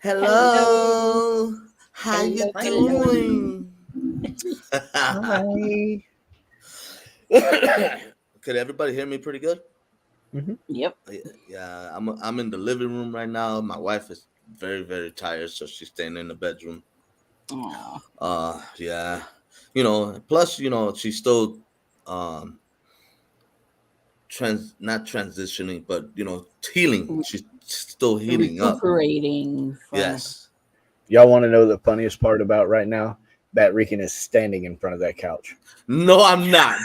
Hello. Hello. How you Hello. doing? Hi. Could everybody hear me pretty good? Yep. Yeah, I'm in the living room right now. My wife is very tired, so she's staying in the bedroom. Aw. Yeah. Plus, she's still um not transitioning, but healing. She's still healing up. Recuperating from. Yes. Y'all want to know the funniest part about right now? Bat Rican is standing in front of that couch. No, I'm not.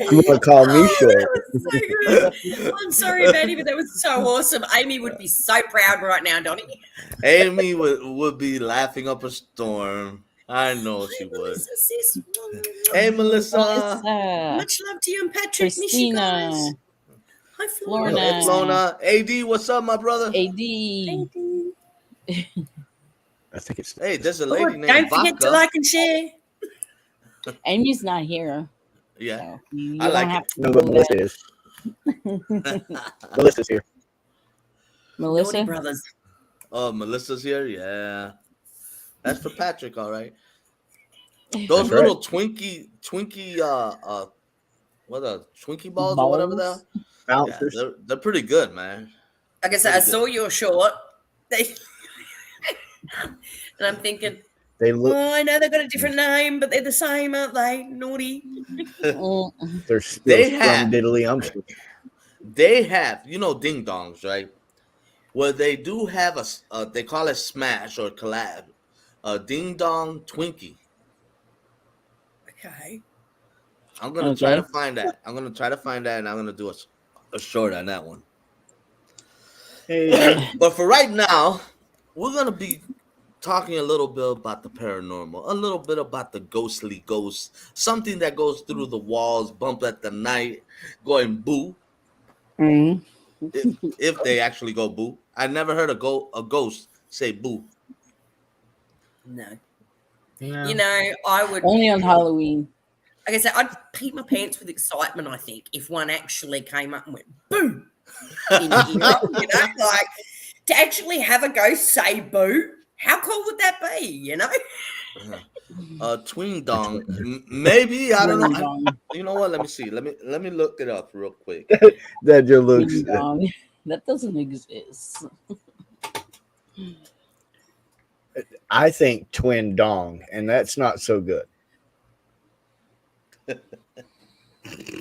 You want to call me short? That was so good. I'm sorry, Betty, but that was so awesome. Amy would be so proud right now, Donnie. Amy would be laughing up a storm. I know she would. Melissa, sis. Hey, Melissa. Melissa. Much love to you and Patrick. Miss you Christina. guys. Hi, Florna. Hey, Flona. AD, what's up, my brother? AD. I think it's. Hey, there's a Oh, lady named don't forget to Vodka. like and share. Amy's not here. Yeah. So you I like don't have it. to No, do but Melissa that. is. Melissa's here. Melissa? Naughty brothers. Oh, Melissa's here? Yeah. That's for Patrick, all right. Those That's little Twinkie, what are Twinkie balls or whatever Balls? that. Yeah, Bouncers. they're pretty good, man. Like I said, I Pretty good. saw your short. And I'm thinking, They look. oh, I know they've got a different name, but they're the same, aren't they? Naughty. Mm. They're still They have- diddly They have, ding dongs, right? Where they do have they call it smash or collab, a ding dong Twinkie. Okay. I'm gonna try Okay. to find that. I'm gonna try to find that, and I'm gonna do a short on that one. Hey, But for right now, we're gonna be talking a little bit about the paranormal, a little bit about the ghostly ghosts, something that goes through the walls, bump at the night, going boo. Mm. If they actually go boo, I never heard a ghost say boo. No. no. You know, I would. Only on Halloween. Like I said, I'd peep my pants with excitement, I think, if one actually came up and went boom in your ear. Like to actually have a ghost say boo, how cool would that be, Twing dong, maybe I don't know. Ding dong. You know what? Let me see. Let me look it up real quick. That just looks. Ding dong. That doesn't exist. I think twin dong, and that's not so good.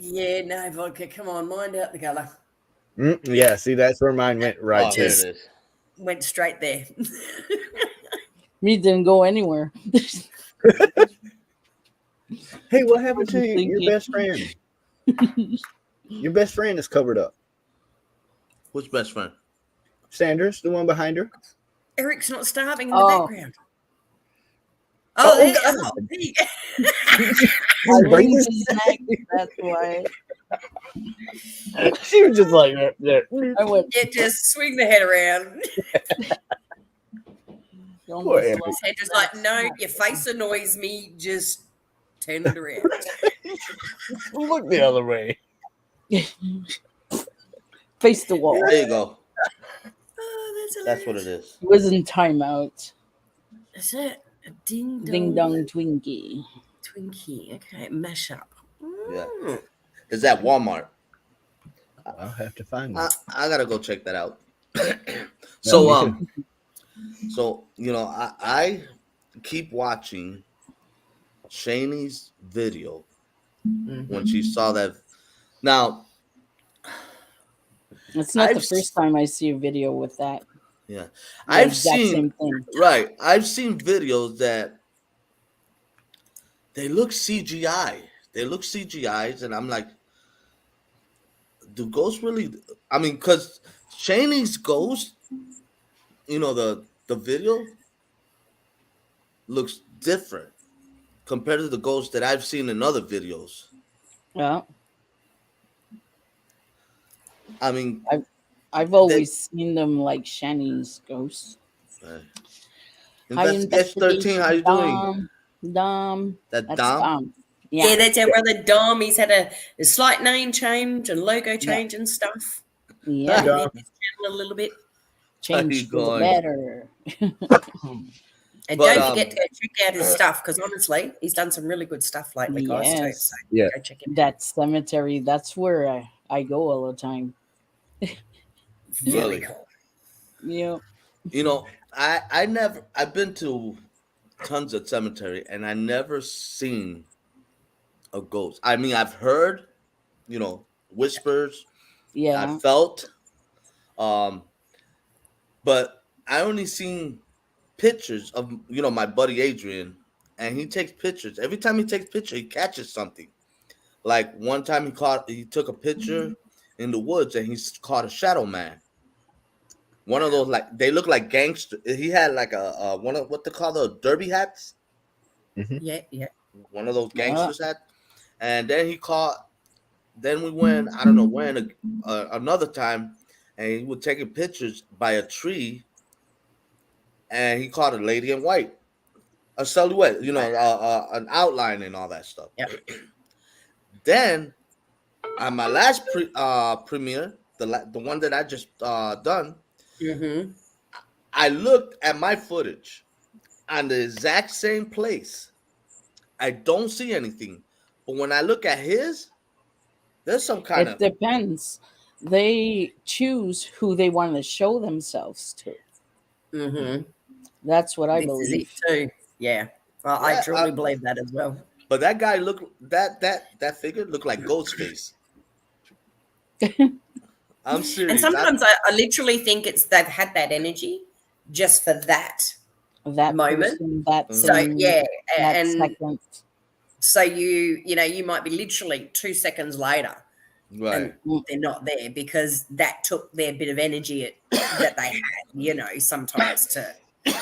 Yeah, no, vodka, come on, mind out the colour. Yeah, see, that's where mine went right Oh, to. here it is. Went straight there. Me didn't go anywhere. Hey, what happened to your Thinking. best friend? Your best friend is covered up. Who's best friend? Sanders, the one behind her. Eric's not starving in the Oh. background. Oh, there- God. there you I Bring moved this his neck, that's why. She was just like, I went. Yeah, just swing the head around. Poor Eric. His head just like, no, your face annoys me. Just turn it around. Look the other way. Face the wall. There you go. Oh, That's what it is. He was in timeout. Is it a ding dong? Ding dong Twinkie. Twinkie. Okay, mash up. Yeah. It's at Walmart. I'll have to find that. I gotta go check that out. Me So too. so I keep watching Shani's video when she saw that. Now, It's not I've the first time I see a video with that. yeah, The I've exact seen same thing. right. I've seen videos that they look CGI. They look CGIs, and I'm like, do ghosts really? I mean, because Shani's ghost, the video looks different compared to the ghost that I've seen in other videos. Yeah, I mean, I've always seen them like Shani's ghosts. High Investigation 13, how you doing? Dom. That That's Dom? Dom. Yeah, Yeah. that's our brother Dom. He's had a slight name change and logo change and stuff. Yeah. Dom. His channel a little bit. Change for the going? better. And But, don't forget to go check out his stuff because honestly, he's done some really good stuff lately, guys. Too. Yes. So Yeah. go check it out. That cemetery, that's where I go all the time. Very Really? cool. Yeah. You know, I've been to tons of cemetery and I never seen a ghost. I mean, I've heard, whispers. Yeah. I felt, but I only seen pictures of my buddy Adrian, and he takes pictures. Every time he takes picture, he catches something. Like one time he took a picture in the woods and he caught a shadow man. One of those, like, they look like gangster. He had like a one of what they call the derby hats. Yeah. One of those Yeah. gangsters hats. And then then we went, I don't know when, another time, and he was taking pictures by a tree, and he caught a lady in white, a silhouette, an outline and all that stuff. Yep. Then, on my last premiere, the one that I just done, Mm-hmm. I looked at my footage on the exact same place. I don't see anything, but when I look at his, there's some kind It of depends. They choose who they want to show themselves to. Mm-hmm. That's what I This is it believe. too. Yeah. Well, I Yeah, truly believe that as well. But that guy that figure looked like Ghostface. I'm serious. And sometimes I literally think they've had that energy just for that. That Moment. person, that So thing, yeah, that and second. so you might be literally 2 seconds later right. and they're not there because that took their bit of energy that they had, sometimes to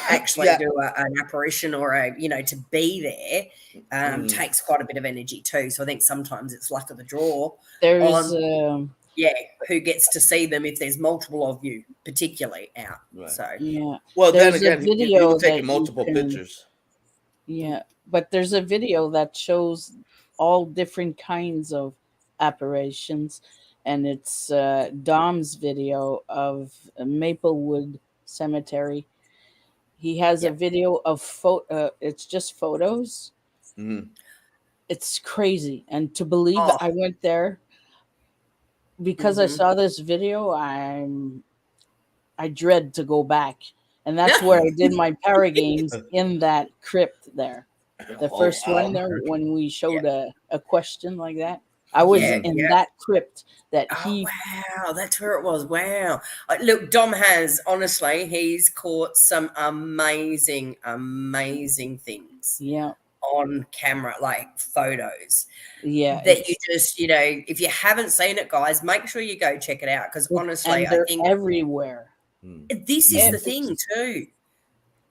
actually Yeah. do an apparition or to be there takes quite a bit of energy too. So I think sometimes it's luck of the draw. There's Who gets to see them if there's multiple of you, particularly out. Right. So yeah. Well, then There's a again, he video was that taking you multiple can- pictures. Yeah, but there's a video that shows all different kinds of apparitions, and it's Dom's video of Maplewood Cemetery. He has a video of it's just photos. Mhm. It's crazy, and to believe Oh. I went there because I Mhm. saw this video. I dread to go back. And that's where I did my para games in that crypt there. The first one there, when we showed a question like that, I was Yeah, in yeah. that crypt that Oh, he. wow, that's where it was. Wow. Look, Dom honestly, he's caught some amazing, amazing things Yeah, on camera, like photos yeah. that you just, if you haven't seen it, guys, make sure you go check it out because honestly, and I they're think everywhere. this is the It's- thing too.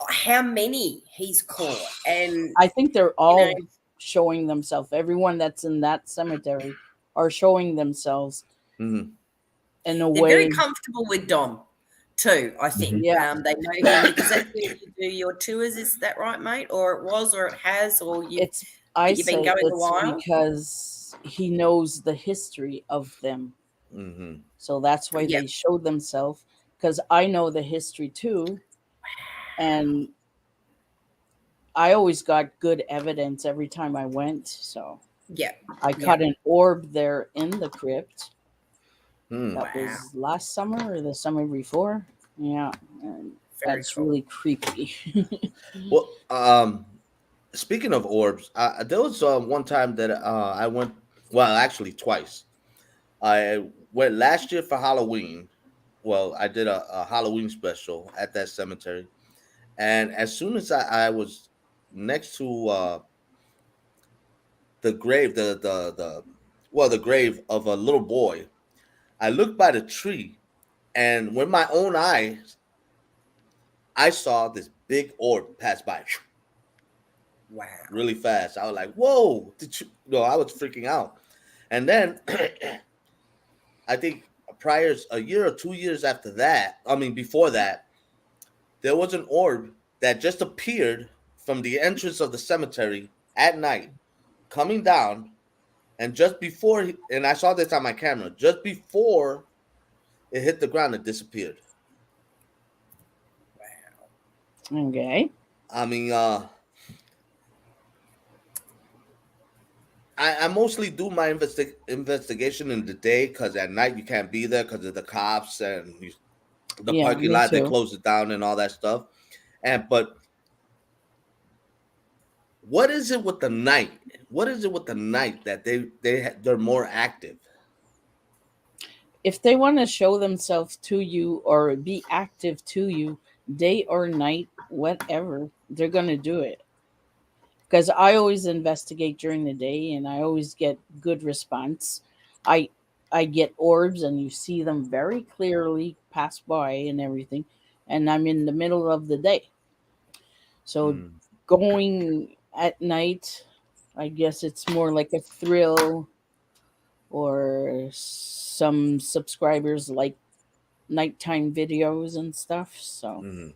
How many he's caught, and I think they're all know- showing themselves. Everyone that's in that cemetery are showing themselves Mhm. in a they're way. very comfortable with Dom too. I think. Yeah. They know him because that's where you do your tours. Is that right, mate? Or it was, or it has, or you. It's I you've been say going a it's while? because he knows the history of them. Mhm. So that's why Yeah. they showed themselves, because I know the history too. And I always got good evidence every time I went. So Yeah. I caught an orb there in the crypt. Hmm. That Wow. was last summer or the summer before. Yeah. And Very that's cool. really creepy. Well, speaking of orbs, there was one time that I went. Well, actually, twice. I went last year for Halloween. Well, I did a Halloween special at that cemetery, and as soon as I was next to the grave, the grave of a little boy, I looked by the tree, and with my own eyes, I saw this big orb pass by Wow. really fast. I was like, "Whoa!" No, I was freaking out. And then I think a year or 2 years after that, before that, there was an orb that just appeared from the entrance of the cemetery at night, coming down, and and I saw this on my camera, just before it hit the ground, it disappeared. Okay. I mean, I mostly do my investigation in the day because at night you can't be there because of the cops and the Yeah, parking me lot. They too. close it down and all that stuff. But what is it with the night? What is it with the night that they're more active? If they want to show themselves to you or be active to you, day or night, whatever, they're going to do it. Because I always investigate during the day and I always get good response. I I get orbs and you see them very clearly pass by and everything, and I'm in the middle of the day. So Mm. going at night, I guess it's more like a thrill, or some subscribers like nighttime videos and stuff. So, Mhm.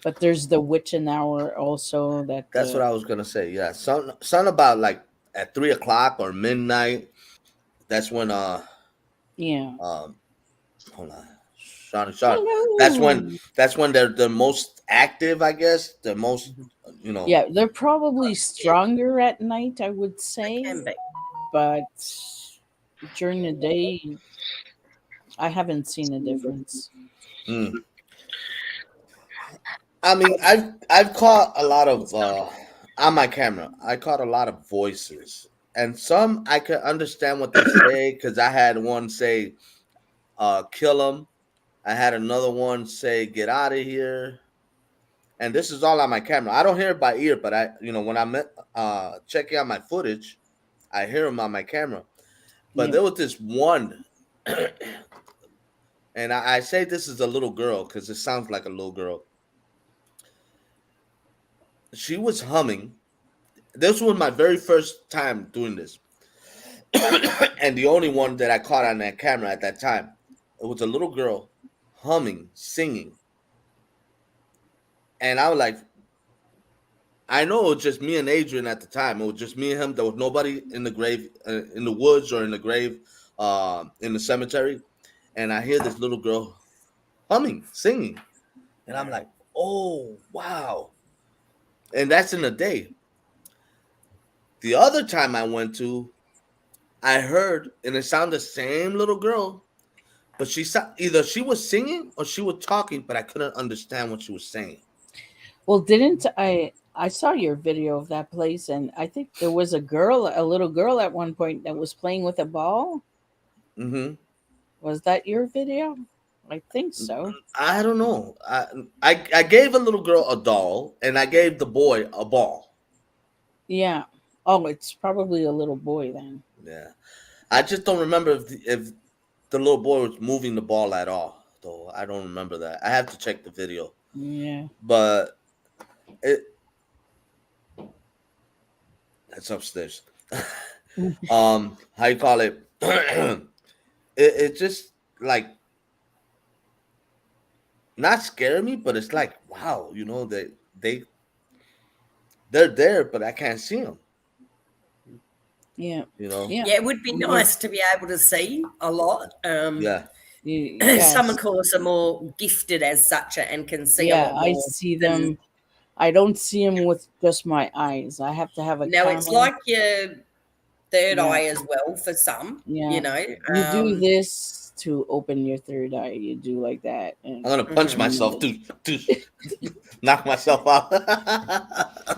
but there's the witching hour also that That's what I was gonna say. Yeah, something about like at 3 o'clock or midnight. That's when yeah. um hold on, Sean. Hello. That's when they're the most active, I guess. The most, Mhm. you know. Yeah, they're probably Yeah, stronger at night, I would they say, can be. but during the day, I haven't seen a difference. Mm. I mean, I've caught a lot of on my camera. I caught a lot of voices, and some I could understand what they say because I had one say, "Kill him." I had another one say, "Get out of here." And this is all on my camera. I don't hear it by ear, but when I'm checking out my footage, I hear them on my camera. But Yeah. there was this one, and I say this is a little girl because it sounds like a little girl. She was humming. This was my very first time doing this, and the only one that I caught on that camera at that time. It was a little girl humming, singing, and I was like, I know it was just me and Adrian at the time. It was just me and him. There was nobody in the grave, in the woods or in the grave, in the cemetery. And I hear this little girl humming, singing, and I'm like, "Oh wow!" And that's in the day. The other time I went to, I heard, and it sounded the same little girl, but either she was singing or she was talking, but I couldn't understand what she was saying. Well, didn't I saw your video of that place, and I think there was a little girl at one point that was playing with a ball. Hmm. Was that your video? I think so. I don't know. I gave a little girl a doll, and I gave the boy a ball. Yeah. Oh, it's probably a little boy then. Yeah, I just don't remember if the little boy was moving the ball at all. Though I don't remember that. I have to check the video. Yeah. But it that's upstairs. How you call it? It just like not scare me, but it's like wow, they they're there, but I can't see them. Yeah. You know? Yeah. Yeah, it would be Yeah. nice to be able to see a lot. Yeah. Some, Yes. of course, are more gifted as such and can see a Yeah, lot I more see than. them. I don't see them with just my eyes. I have to have a Now, it's camera. like your third Yeah. eye as well for some, Yeah. You do this to open your third eye. You do like that. And I'm gonna punch Mhm. myself to knock myself out.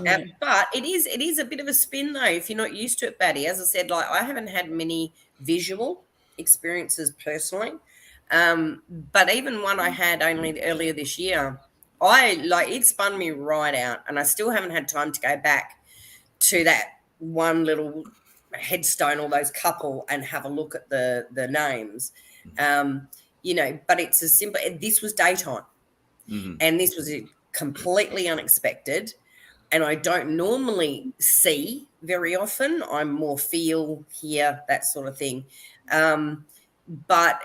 yeah. But it is a bit of a spin though if you're not used to it, Batty. As I said, like I haven't had many visual experiences personally, but even one I had only earlier this year, it spun me right out, and I still haven't had time to go back to that one little headstone or those couple and have a look at the names. But it's as simple. This was daytime, Mhm. and this was completely unexpected, and I don't normally see very often. I'm more feel, hear, that sort of thing. But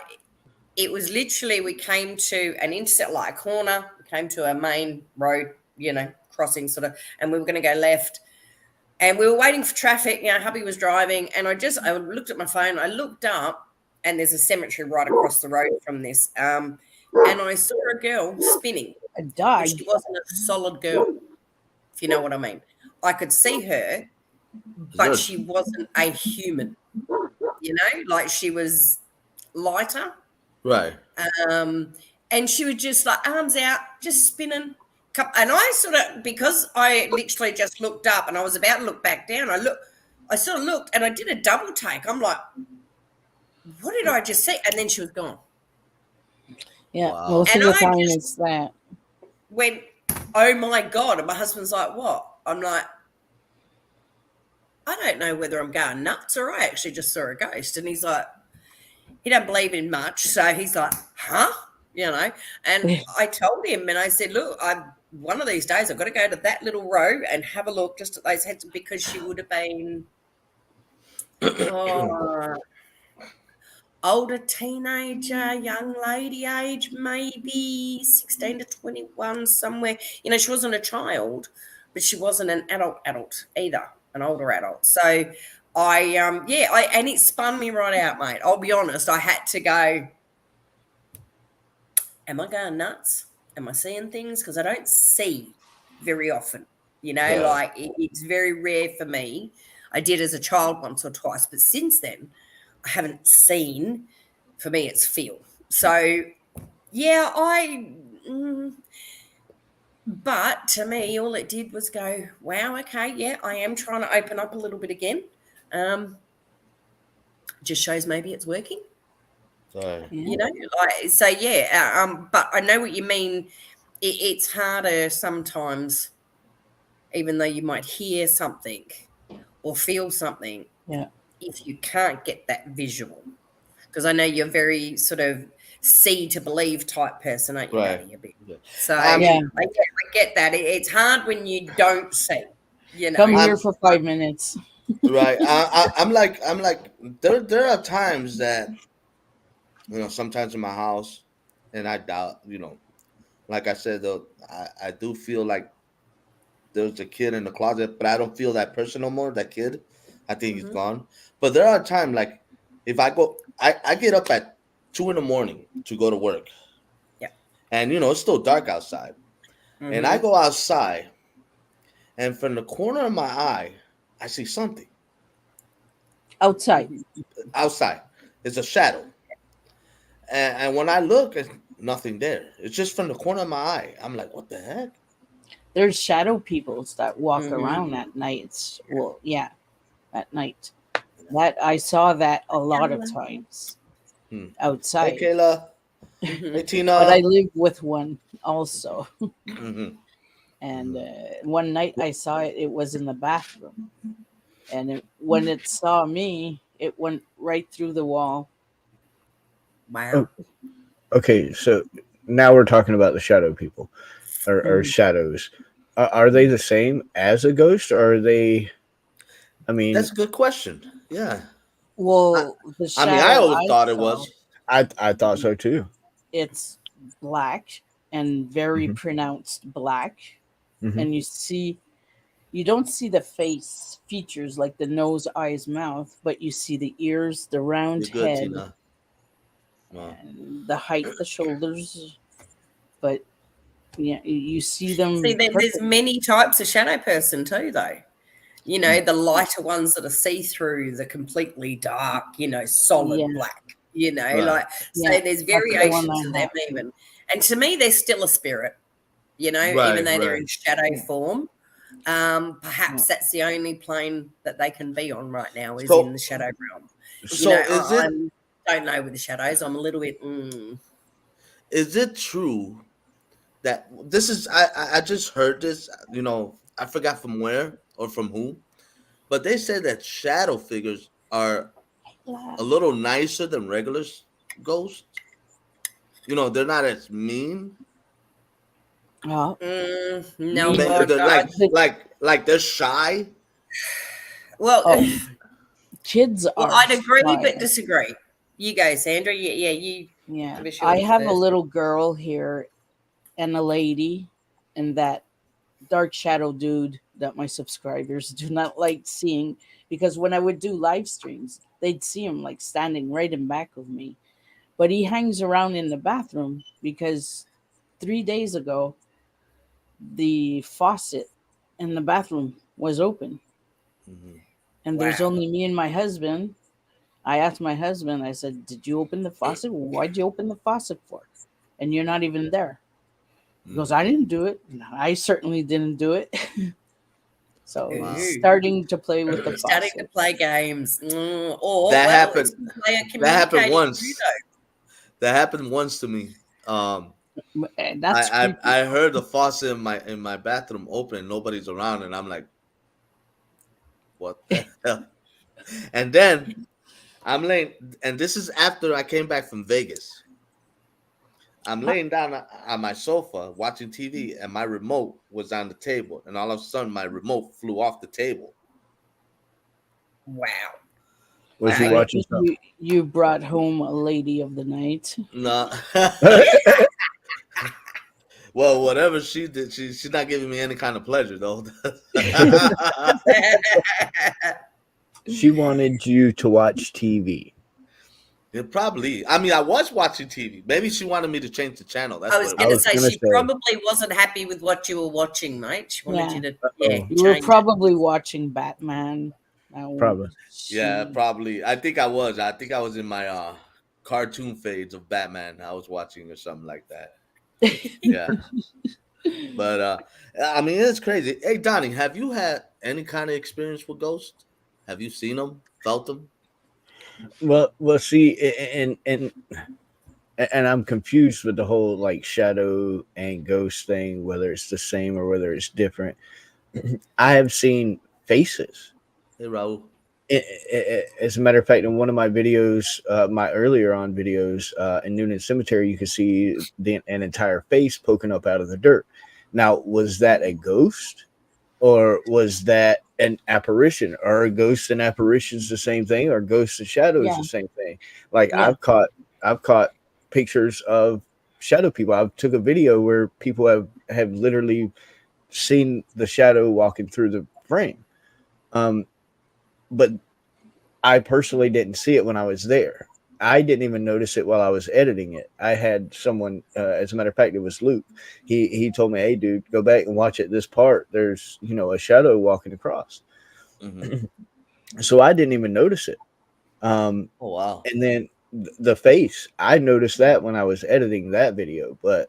it was literally, we came to an intersect, like a corner, we came to a main road, crossing sort of, and we were going to go left. And we were waiting for traffic. Hubby was driving, and I looked at my phone. I looked up, and there's a cemetery right across the road from this. And I saw a girl spinning. A but dog. she wasn't a solid girl, if you know what I mean. I could see her, but Good. she wasn't a human, like she was lighter. Right. And she was just like arms out, just spinning. And I sort of, because I literally just looked up and I was about to look back down, I sort of looked and I did a double take. I'm like, what did I just see? And then she was gone. Yeah, Wow. most And of the I time just- it's that. Went, oh my God. And my husband's like, what? I'm like, I don't know whether I'm going nuts or I actually just saw a ghost. And he's like, he don't believe in much. So he's like, huh? And I told him and I said, look, one of these days I've got to go to that little row and have a look just at those heads, because she would have been older teenager, young lady age, maybe 16 to 21 somewhere. She wasn't a child, but she wasn't an adult either, an older adult. So and it spun me right out, mate. I'll be honest, I had to go, am I going nuts? Am I seeing things? Because I don't see very often, Yeah. like it's very rare for me. I did as a child once or twice, but since then I haven't seen. For me, it's feel. So, yeah, but to me, all it did was go, wow, okay, yeah, I am trying to open up a little bit again. Just shows maybe it's working. Sorry. Yeah. So yeah, but I know what you mean. It's harder sometimes, even though you might hear something or feel something. Yeah. If you can't get that visual, because I know you're very sort of see to believe type person, aren't you, Right. Daddy, a bit? Yeah. So Yeah. I get that. It's hard when you don't see. Come I'm- here for 5 minutes. Right. I'm like there are times that sometimes in my house, and I doubt like I said though, I do feel like there's a kid in the closet, but I don't feel that person no more. That kid, I think he's Mhm. gone. But there are times like if I go, I get up at 2 a.m. to go to work. Yeah. And it's still dark outside, and I Mhm. go outside, and from the corner of my eye, I see something Outside. outside. It's a shadow, and when I look, there's nothing there. It's just from the corner of my eye. I'm like, what the heck? There's shadow peoples that walk Mhm. around at nights. Well, yeah, at night. That I saw that a lot of times Hmm. outside. Hey, Kayla. Mhm. Hey, Tina. But I live with one also. Mhm. And one night I saw it. It was in the bathroom, and when it saw me, it went right through the wall. Wow. Okay, so now we're talking about the shadow people or shadows. Are they the same as a ghost, or are they? I mean, That's a good question. Yeah. Well, the I shadow mean, I always thought it saw, was. I thought so too. It's black and very Mhm. pronounced black, Mhm. and you don't see the face features like the nose, eyes, mouth, but you see the ears, the round You're good, head, Tina. Wow. and the height, the shoulders. But yeah, you see them. See, there's perfect. many types of shadow person too, though. The lighter ones that are see-through, the completely dark, solid Yeah. black. Right. So Yeah, there's that's the one variations I of them have. even. And to me, they're still a spirit, Right, even though they're right. in shadow Yeah. form. Perhaps that's the only plane that they can be on right now is So- in the shadow realm. So is it I don't know with the shadows. I'm a little bit. is it true that this is I just heard this, I forgot from where or from who, but they said that shadow figures are a little nicer than regular ghosts. They're not as mean. Oh, No, Me- They're like they're shy. well, Oh, kids well, are. I'd agree shy. but disagree. You go, Sandra. Yeah, you. Yeah, Give us yours I have a first. little girl here and a lady, and that dark shadow dude that my subscribers do not like seeing, because when I would do live streams, they'd see him like standing right in back of me. But he hangs around in the bathroom because 3 days ago the faucet in the bathroom was open, Mhm. and there's Wow. only me and my husband. I asked my husband, I said, "Did you open the faucet? Why'd you open the faucet for? And you're not even there." He goes, "I didn't do it." No, I certainly didn't do it. So Wow. he's starting to play with the He's starting to faucet. play games. Or, That well, happened. it's a way of That happened communicating once. too, though. That happened once to me. And that's creepy. I heard the faucet in my bathroom open and nobody's around, and I'm like, what the hell? And then I'm laying, and this is after I came back from Vegas. I'm laying down on my sofa watching TV, and my remote was on the table, and all of a sudden my remote flew off the table. Wow. Was you Wow. watching something? You brought home a lady of the night. No. Well, whatever she did, she's not giving me any kind of pleasure though. She wanted you to watch TV. Yeah, probably. I mean, I was watching TV. Maybe she wanted me to change the channel. That's I was what going to was say gonna she say. probably wasn't happy with what you were watching, mate. She wanted you to Uh-oh. You were change it. probably watching Batman. Probably. Yeah, probably. I think I was. I think I was in my cartoon phase of Batman. I was watching or something like that. Yeah. But I mean, it's crazy. Hey, Donnie, have you had any kind of experience with ghosts? Have you seen them, felt them? Well, see, and I'm confused with the whole like shadow and ghost thing, whether it's the same or whether it's different. I have seen faces. Hey, Raul. As a matter of fact, in one of my videos, my earlier on videos in Noonan Cemetery, you could see an entire face poking up out of the dirt. Now, was that a ghost, or was that an apparition? Are ghosts and apparitions the same thing, or ghosts and shadows Yeah. the same thing? Like Yeah. I've caught pictures of shadow people. I took a video where people have literally seen the shadow walking through the frame. But I personally didn't see it when I was there. I didn't even notice it while I was editing it. I had someone, as a matter of fact, it was Luke. He told me, "Hey, dude, go back and watch it. This part, there's a shadow walking across." Mm-hmm. So I didn't even notice it. Oh wow! And then the face, I noticed that when I was editing that video. But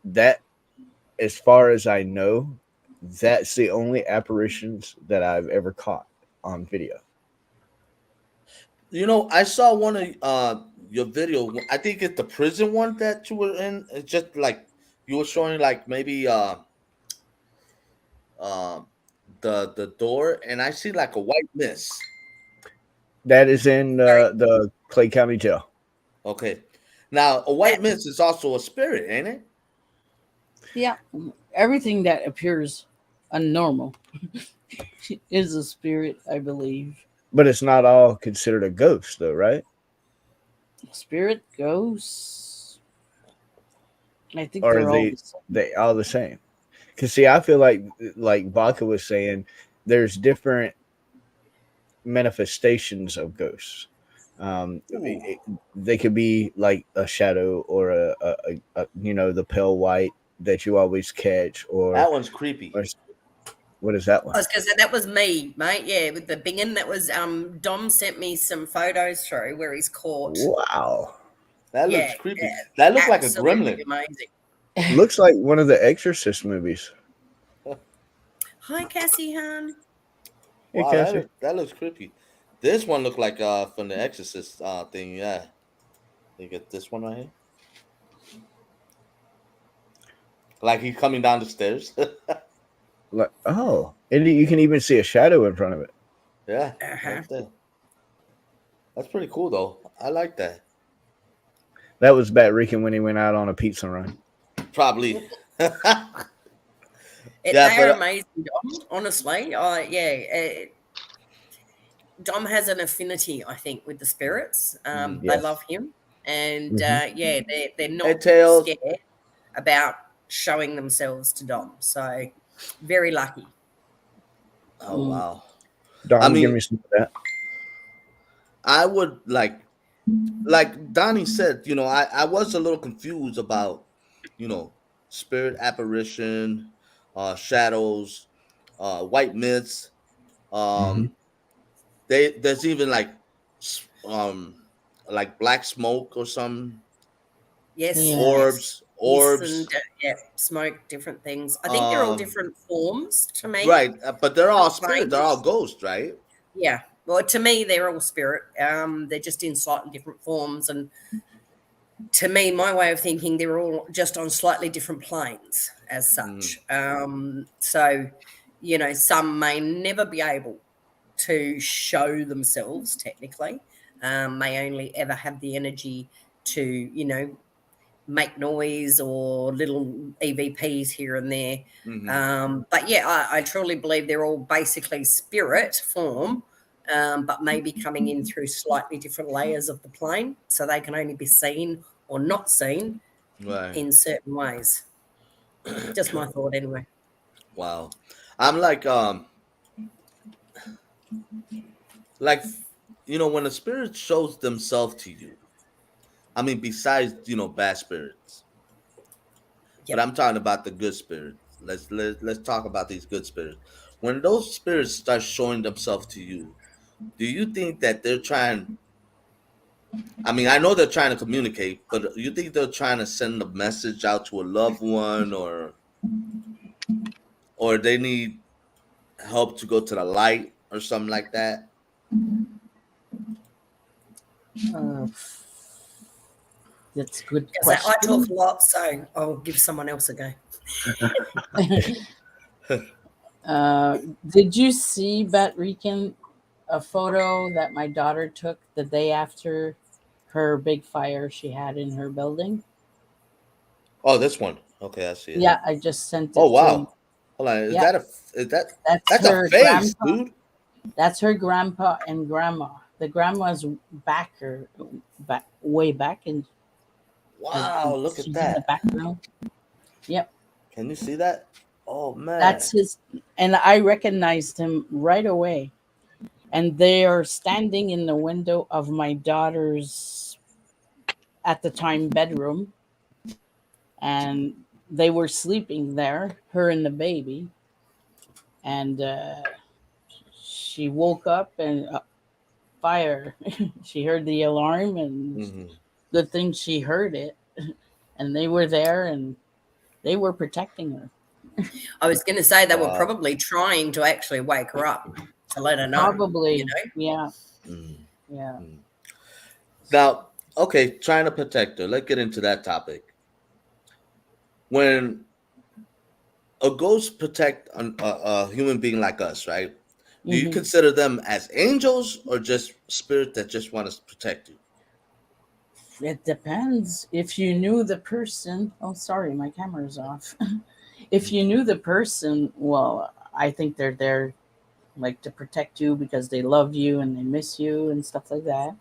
that, as far as I know, that's the only apparitions that I've ever caught on video. I saw one of your video. I think it's the prison one that you were in. It's just like you were showing, like maybe the door, and I see like a white mist. That is in the Clay County Jail. Okay, now a white mist is also a spirit, ain't it? Yeah. Everything that appears unnormal is a spirit, I believe. But it's not all considered a ghost, though, right? Spirit, ghosts. I think Or they're are all the same. they all the same? Because see, I feel like Baca was saying, there's different manifestations of ghosts. They could be like a shadow or a the pale white that you always catch, or That one's creepy. or what is that one? I was going to say that was me, mate. Yeah, with the binging. That was Dom sent me some photos through where he's caught. Wow, That Yeah, looks creepy. yeah. That looked like a Absolutely gremlin. amazing. looks like one of the Exorcist movies. Hi, Cassie, hon. Hey, Wow, Cassie. that looks creepy. This one looked like from the Exorcist thing. Yeah, you get this one right here. Like he's coming down the stairs. Like, and you can even see a shadow in front of it. Yeah, Uh-huh. right there. That's pretty cool though. I like that. That was Bat Rican when he went out on a pizza run. Probably. They Yeah, are but- amazing, Dom. Honestly, Dom has an affinity, I think, with the spirits. They Yes. love him, and Mhm. they're not Hey, Tails. scared about showing themselves to Dom. So very lucky. Oh wow. Don, I mean- give me some of that. I would like Donnie said, I was a little confused about, spirit apparition, shadows, white myths. Um, there's even s- um like black smoke or some Yes, Yeah. yes. Yes, and orbs. yeah, smoke, different things. I think they're all Um, different forms to me, right, but they're all different spirit. They're all planes. ghosts, right? Yeah. Well, to me, they're all spirit. They're just in slightly different forms, and to me, my way of thinking, they're all just on slightly different planes as Mm, such. So, some may never be able to show themselves technically, may only ever have the energy to, make noise or little EVPs here and there. mhm. But yeah, I truly believe they're all basically spirit form, but maybe coming in through slightly different layers of the plane, so they can only be seen or not seen Right. in certain ways. Just my thought, anyway. Wow. I'm like when a spirit shows themselves to you. I mean, besides bad spirits, but Yep. I'm talking about the good spirits. Let's talk about these good spirits. When those spirits start showing themselves to you, do you think that they're trying? I mean, I know they're trying to communicate, but you think they're trying to send a message out to a loved one, or they need help to go to the light or something like that? Uh, that's a good Because I talk a question. lot, so I'll give someone else a go. uh, did you see, Bat Rican, a photo that my daughter took the day after her big fire she had in her building? Oh, this one. Okay, I see it. Yeah, I just sent Oh it to you. wow. Hold on. Yeah, Is that that's that's a her face, grandpa. dude? That's her grandpa and grandma. The grandma's back way back, and Wow, look at she's in the that. background. Yep, Can you see that? Oh man. that's his. And I recognized him right away. And they are standing in the window of my daughter's, at the time, bedroom, and they were sleeping there, her and the baby. And she woke up and fire. She heard the alarm, and Hmm. good thing she heard it. And they were there, and they were protecting her. I was going to say they were Wow. probably trying to actually wake her up to let her know, you Probably, know. yeah, Mhm. yeah. Mhm. Now, okay, trying to protect her. Let's get into that topic. When a ghost protect a human being like us, right? Do you Hmm. consider them as angels or just spirit that just want to protect you? It depends. If you knew the person, oh, sorry, my camera's off. If you knew the person, well, I think they're there like to protect you because they love you and they miss you and stuff like that.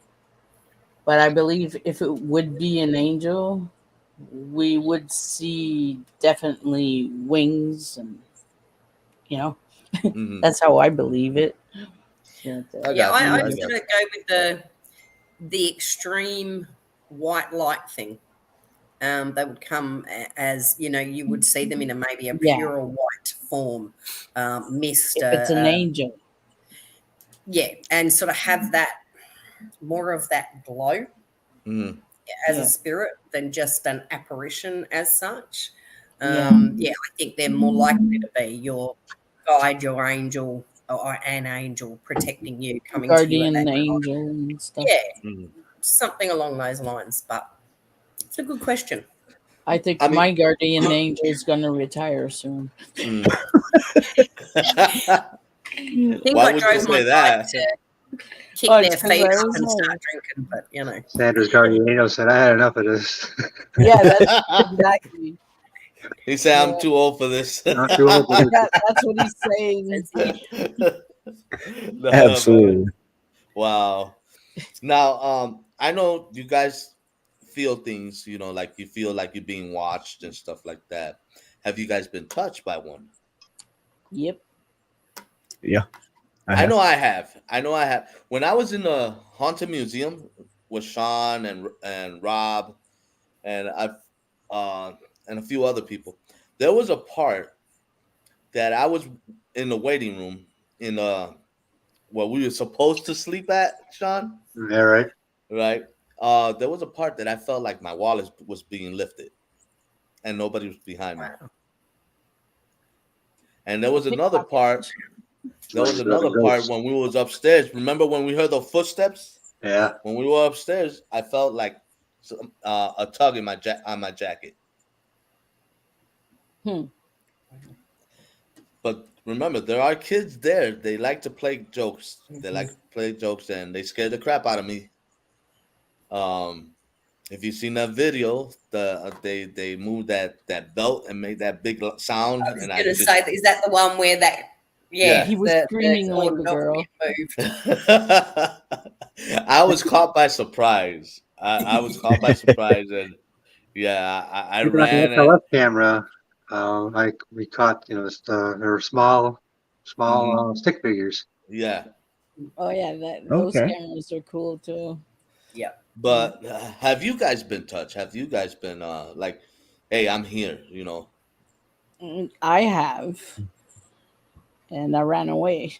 But I believe if it would be an angel, we would see definitely wings, and you know, Hmm. that's how I believe it. That, I Yeah, got you. I I was angel. got going to go with the extreme white light thing. They would come as you would see them in maybe a Yeah, pure white form, mist, if it's an angel. yeah, and sort of have that more of that glow you. Hmm. as a Yeah, spirit than just an apparition as such. yeah. Yeah, I think they're more likely to be your guide, your angel, or an angel protecting you, coming to you at Guardian that time. angel and stuff. Yeah, Hmm. something along those lines. But it's a good question. I think I mean, my guardian angel is gonna retire soon. mm. I think Why I would you drove my say bike that? to Oh, kick it's their because feet I up was and home. start drinking, but. Sandra's guardian angel said, "I had enough of this. Yeah, that's exactly. He said, "I'm Yeah, too old for this." Not too old for this." that's what he's saying. That's it. No, man. Absolutely. Wow. Now, I know you guys feel things, like you feel like you're being watched and stuff like that. Have you guys been touched by one? Yep. Yeah, I I have. know I have. I know I have. When I was in the haunted museum with Sean and Rob, and I've and a few other people. There was a part that I was in the waiting room in where we were supposed to sleep at, Sean. Yeah, right. Right. There was a part that I felt like my wallet was being lifted, and nobody was behind me. Wow. And there was another part. There was another part when we was upstairs. Remember when we heard the footsteps? Yeah. When we were upstairs, I felt like a tug in on my jacket. But remember, there are kids there. They like to play jokes. They like to play jokes, and they scared the crap out of me. If you've seen that video, they moved that belt and made that big sound. I was and going to say, is that the one where that? Yeah, He was screaming like a girl. I was caught by surprise. I was caught by surprise, and yeah, I Even on ran. the left camera, like we caught, there were small stick figures. Yeah, Oh yeah, those Okay. cameras are cool too. Yeah. but have you guys been touched? Have you guys been like, hey, I'm here, I have, and I ran away.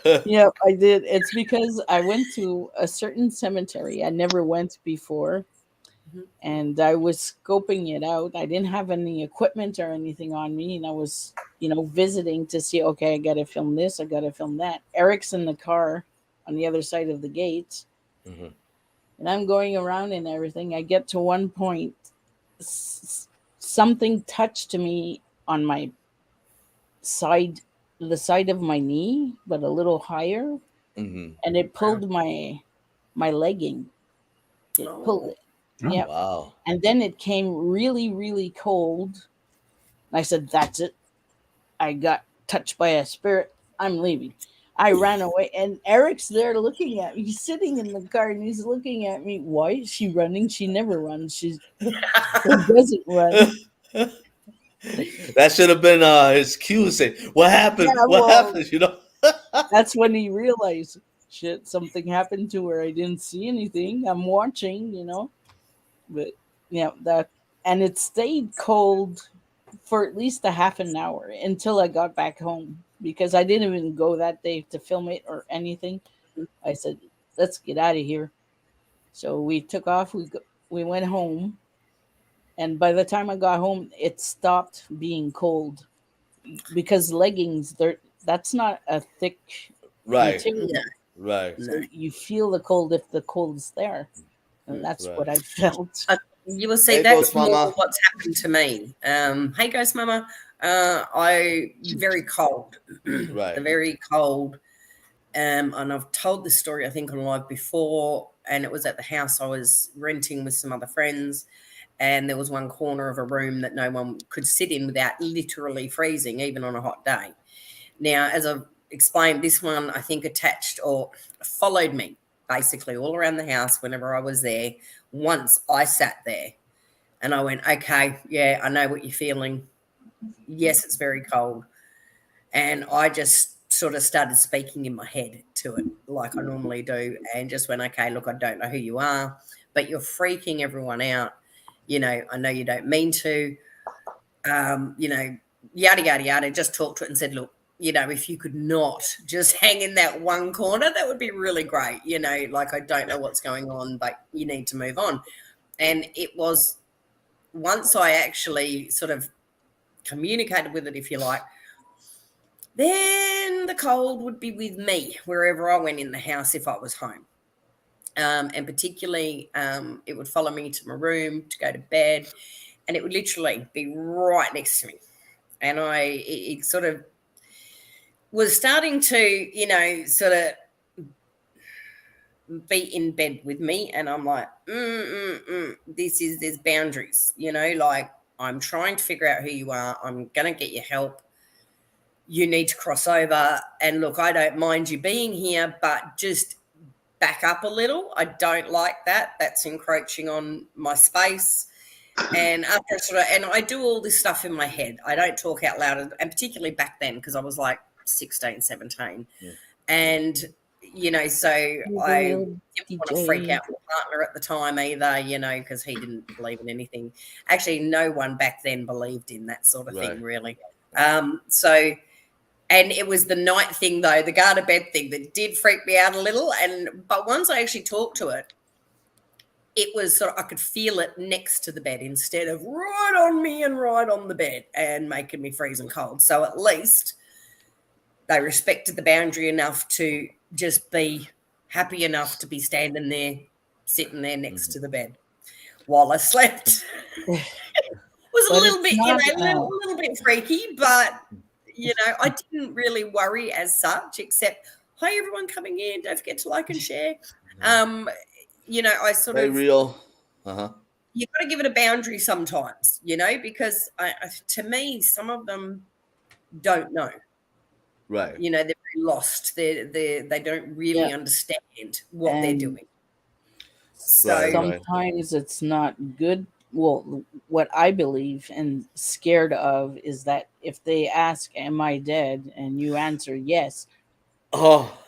Yep, I did. It's because I went to a certain cemetery I never went before, and I was scoping it out. I didn't have any equipment or anything on me, and I was, visiting to see, okay, I got to film this, I got to film that. Eric's in the car on the other side of the gate, Mhm. and I'm going around and everything. I get to one point, something touched me on my side, the side of my knee, but a little higher, Mhm. and it pulled my legging. It pulled it. Oh. Yeah. Wow. And then it came really, really cold. And I said, that's it. I got touched by a spirit. I'm leaving. I ran away. And Eric's there looking at me. He's sitting in the car and he's looking at me. Why is she running? She never runs. She doesn't run. That should have been his cue to say, what happened? Yeah, what well- happened? That's when he realized, shit, something happened to her. I didn't see anything. I'm watching, But yeah, and it stayed cold for at least a half an hour until I got back home, because I didn't even go that day to film it or anything. I said, let's get out of here. So we took off. We went home. And by the time I got home, it stopped being cold, because leggings, that's not a thick Right. material. Right. So you feel the cold if the cold is there. And that's Right. what I felt. You will see Hey, that's Ghost more Mama. what's happened to me. Hey, Ghost Mama. I very cold. Right. Very cold. And I've told this story, I think, on live before, and it was at the house I was renting with some other friends, and there was one corner of a room that no one could sit in without literally freezing, even on a hot day. Now, as I've explained, this one, I think, attached or followed me basically all around the house whenever I was there. Once I sat there and I went, okay, yeah, I know what you're feeling. Yes, it's very cold. And I just sort of started speaking in my head to it like I normally do, and just went, okay, look, I don't know who you are, but you're freaking everyone out. I know you don't mean to, yada, yada, yada. Just talked to it and said, look, if you could not just hang in that one corner, that would be really great. Like, I don't know what's going on, but you need to move on. And it was, once I actually sort of communicated with it, if you like, then the cold would be with me wherever I went in the house if I was home. And particularly, it would follow me to my room to go to bed, and it would literally be right next to me. And it sort of was starting to, sort of be in bed with me. And I'm like, there's boundaries, like, I'm trying to figure out who you are. I'm going to get you help. You need to cross over. And look, I don't mind you being here, but just back up a little. I don't like that. That's encroaching on my space. And after and I do all this stuff in my head. I don't talk out loud, and particularly back then, because I was like 16, 17. Yeah. And So I Real didn't want to freak DJ. out my partner at the time either, because he didn't believe in anything. Actually, no one back then believed in that sort of thing, Right. really. And it was the night thing, though, the garter bed thing, that did freak me out a little. But once I actually talked to it, it was sort of, I could feel it next to the bed instead of right on me and right on the bed and making me freezing cold. So at least they respected the boundary enough to just be happy enough to be standing there, sitting there next to the bed while I slept. It was a But little it's bit, not, a little bit freaky, but I didn't really worry as such, except, hi everyone coming in, don't forget to like and share. I sort Very of, real. Uh-huh. you've got to give it a boundary sometimes, because to me, some of them don't know. Right. They're very lost. They don't really understand what they're And doing. So Right. sometimes it's not good. Well, what I believe and scared of is that if they ask, "Am I dead?" and you answer yes, Oh,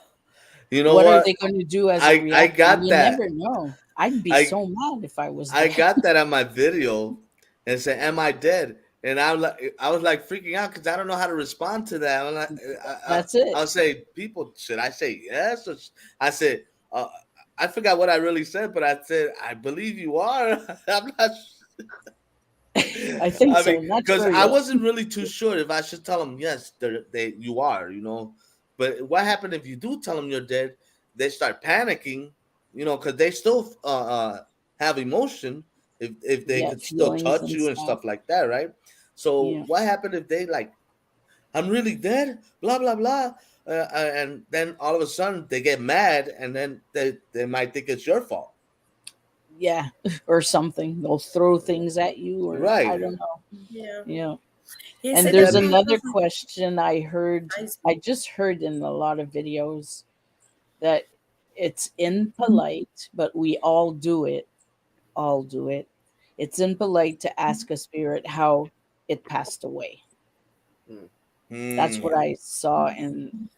you know what are what? they going to do as a I reaction? got You that. never know. I'd be I so mad if I was I dead. got that on my video and said, "Am I dead?" And I was like freaking out because I don't know how to respond to that. I'm like, That's it. I'll say, "People, should I say yes?" Or I said, I forgot what I really said, but I said, "I believe you are." I'm not. I think so. That's because for I you. wasn't really too sure if I should tell them yes, you are, But what happened if you do tell them you're dead? They start panicking, because they still have emotion if they Yeah, could still feelings touch and you and stuff. stuff like that, right? So Yeah. what happened if they like, I'm really dead, blah blah blah, and then all of a sudden they get mad, and then they might think it's your fault, Yeah, or something. They'll throw things at you, or I right? don't know. yeah. Yeah. Yeah, And so there's that another doesn't question phase I me. just heard in a lot of videos that it's impolite, but we all do it. All do it. It's impolite to ask a spirit how it passed away. That's what Hmm. I saw in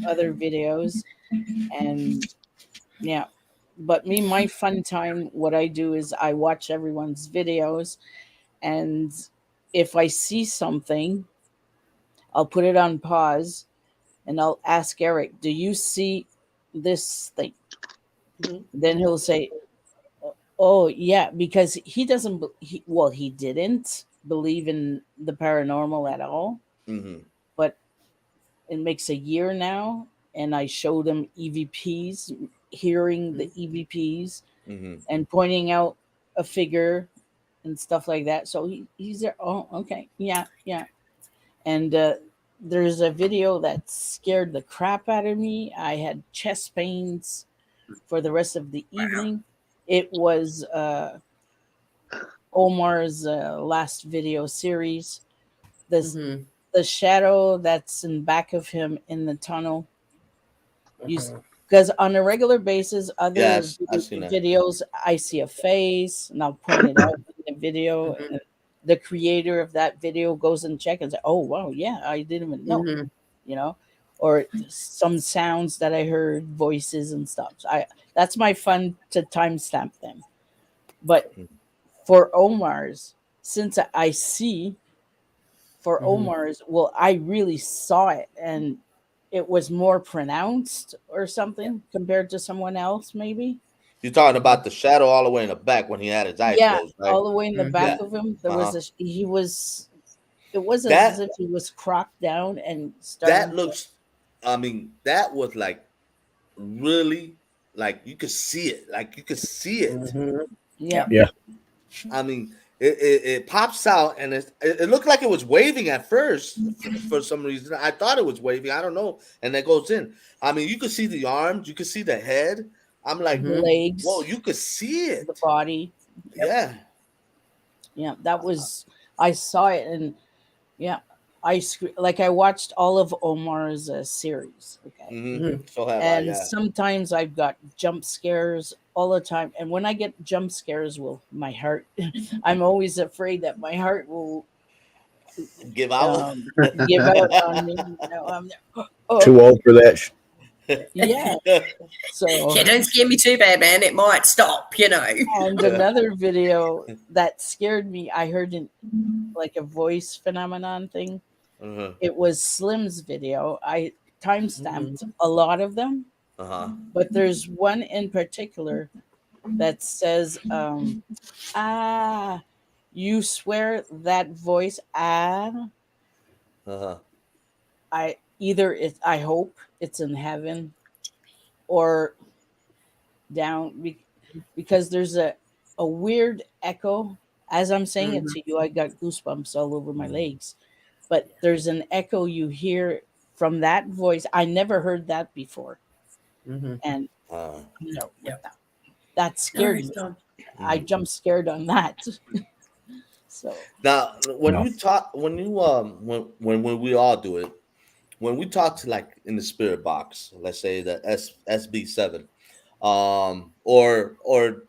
other videos. And yeah, but my fun time, what I do is I watch everyone's videos, and if I see something, I'll put it on pause and I'll ask Eric, "Do you see this thing?" Mhm. Then he'll say, "Oh yeah," because he doesn't. He didn't believe in the paranormal at all. Hmm. But it makes a year now, and I showed him EVPs, hearing the EVPs, Hmm. and pointing out a figure and stuff like that. So he's there. Oh, okay, yeah, yeah. And there's a video that scared the crap out of me. I had chest pains for the rest of the evening. It was Omar's last video series. This Mhm. the shadow that's in back of him in the tunnel. You Mhm. because on a regular basis, other Yes, I've seen that. videos, I see a face and I'll point it out in the video. Mhm. And the creator of that video goes and checks and says, "Oh wow, yeah, I didn't even know," Mhm. you know, or some sounds that I heard, voices and stuff. So that's my fun to timestamp them. But for Omar's, since I see for Mhm. Omar's, well, I really saw it and it was more pronounced or something compared to someone else, maybe. You're talking about the shadow all the way in the back when he had his eyes Yeah, closed, right? all the way in the back Yeah. Mhm. of him, there was Uh-huh. he was. It was as That if he was cropped down and that starting to. looks that was like really like you could see it. Like you could see it. Mhm. Yeah, I mean, it pops out and it looked like it was waving at first for some reason. I thought it was waving. I don't know. And it goes in. I mean, you could see the arms, you could see the head. I'm like, the Mhm. whoa, legs, you could see the it. body. Yep. Yeah. Yeah, that was. I saw it, and yeah, like I watched all of Omar's series. Okay, Mm-hmm. Mhm. So have I, and yeah. sometimes I've got jump scares all the time, and when I get jump scares, well, my heart, I'm always afraid that my heart will Give out. um, give out on me. I'm there. Oh, Too old for that. Yeah. So Yeah, don't scare me too bad, man. It might stop, you know. and another video that scared me, I heard like a voice phenomenon thing. Uh-huh. It was Slim's video. I timestamped Mm-hmm. a lot of them, Uh-huh. but there's one in particular that says, you swear that voice, Uh-huh. I hope it's in heaven or down because there's a weird echo. As I'm saying it Mhm. to you, I got goosebumps all over my legs. But there's an echo you hear from that voice. I never heard that before. Mhm. And Uh, no, Yep. that No, scared it's me. not. I jumped scared on that. So now, when No. you talk, when you when we all do it, when we talk to like in the spirit box, let's say the SB7, or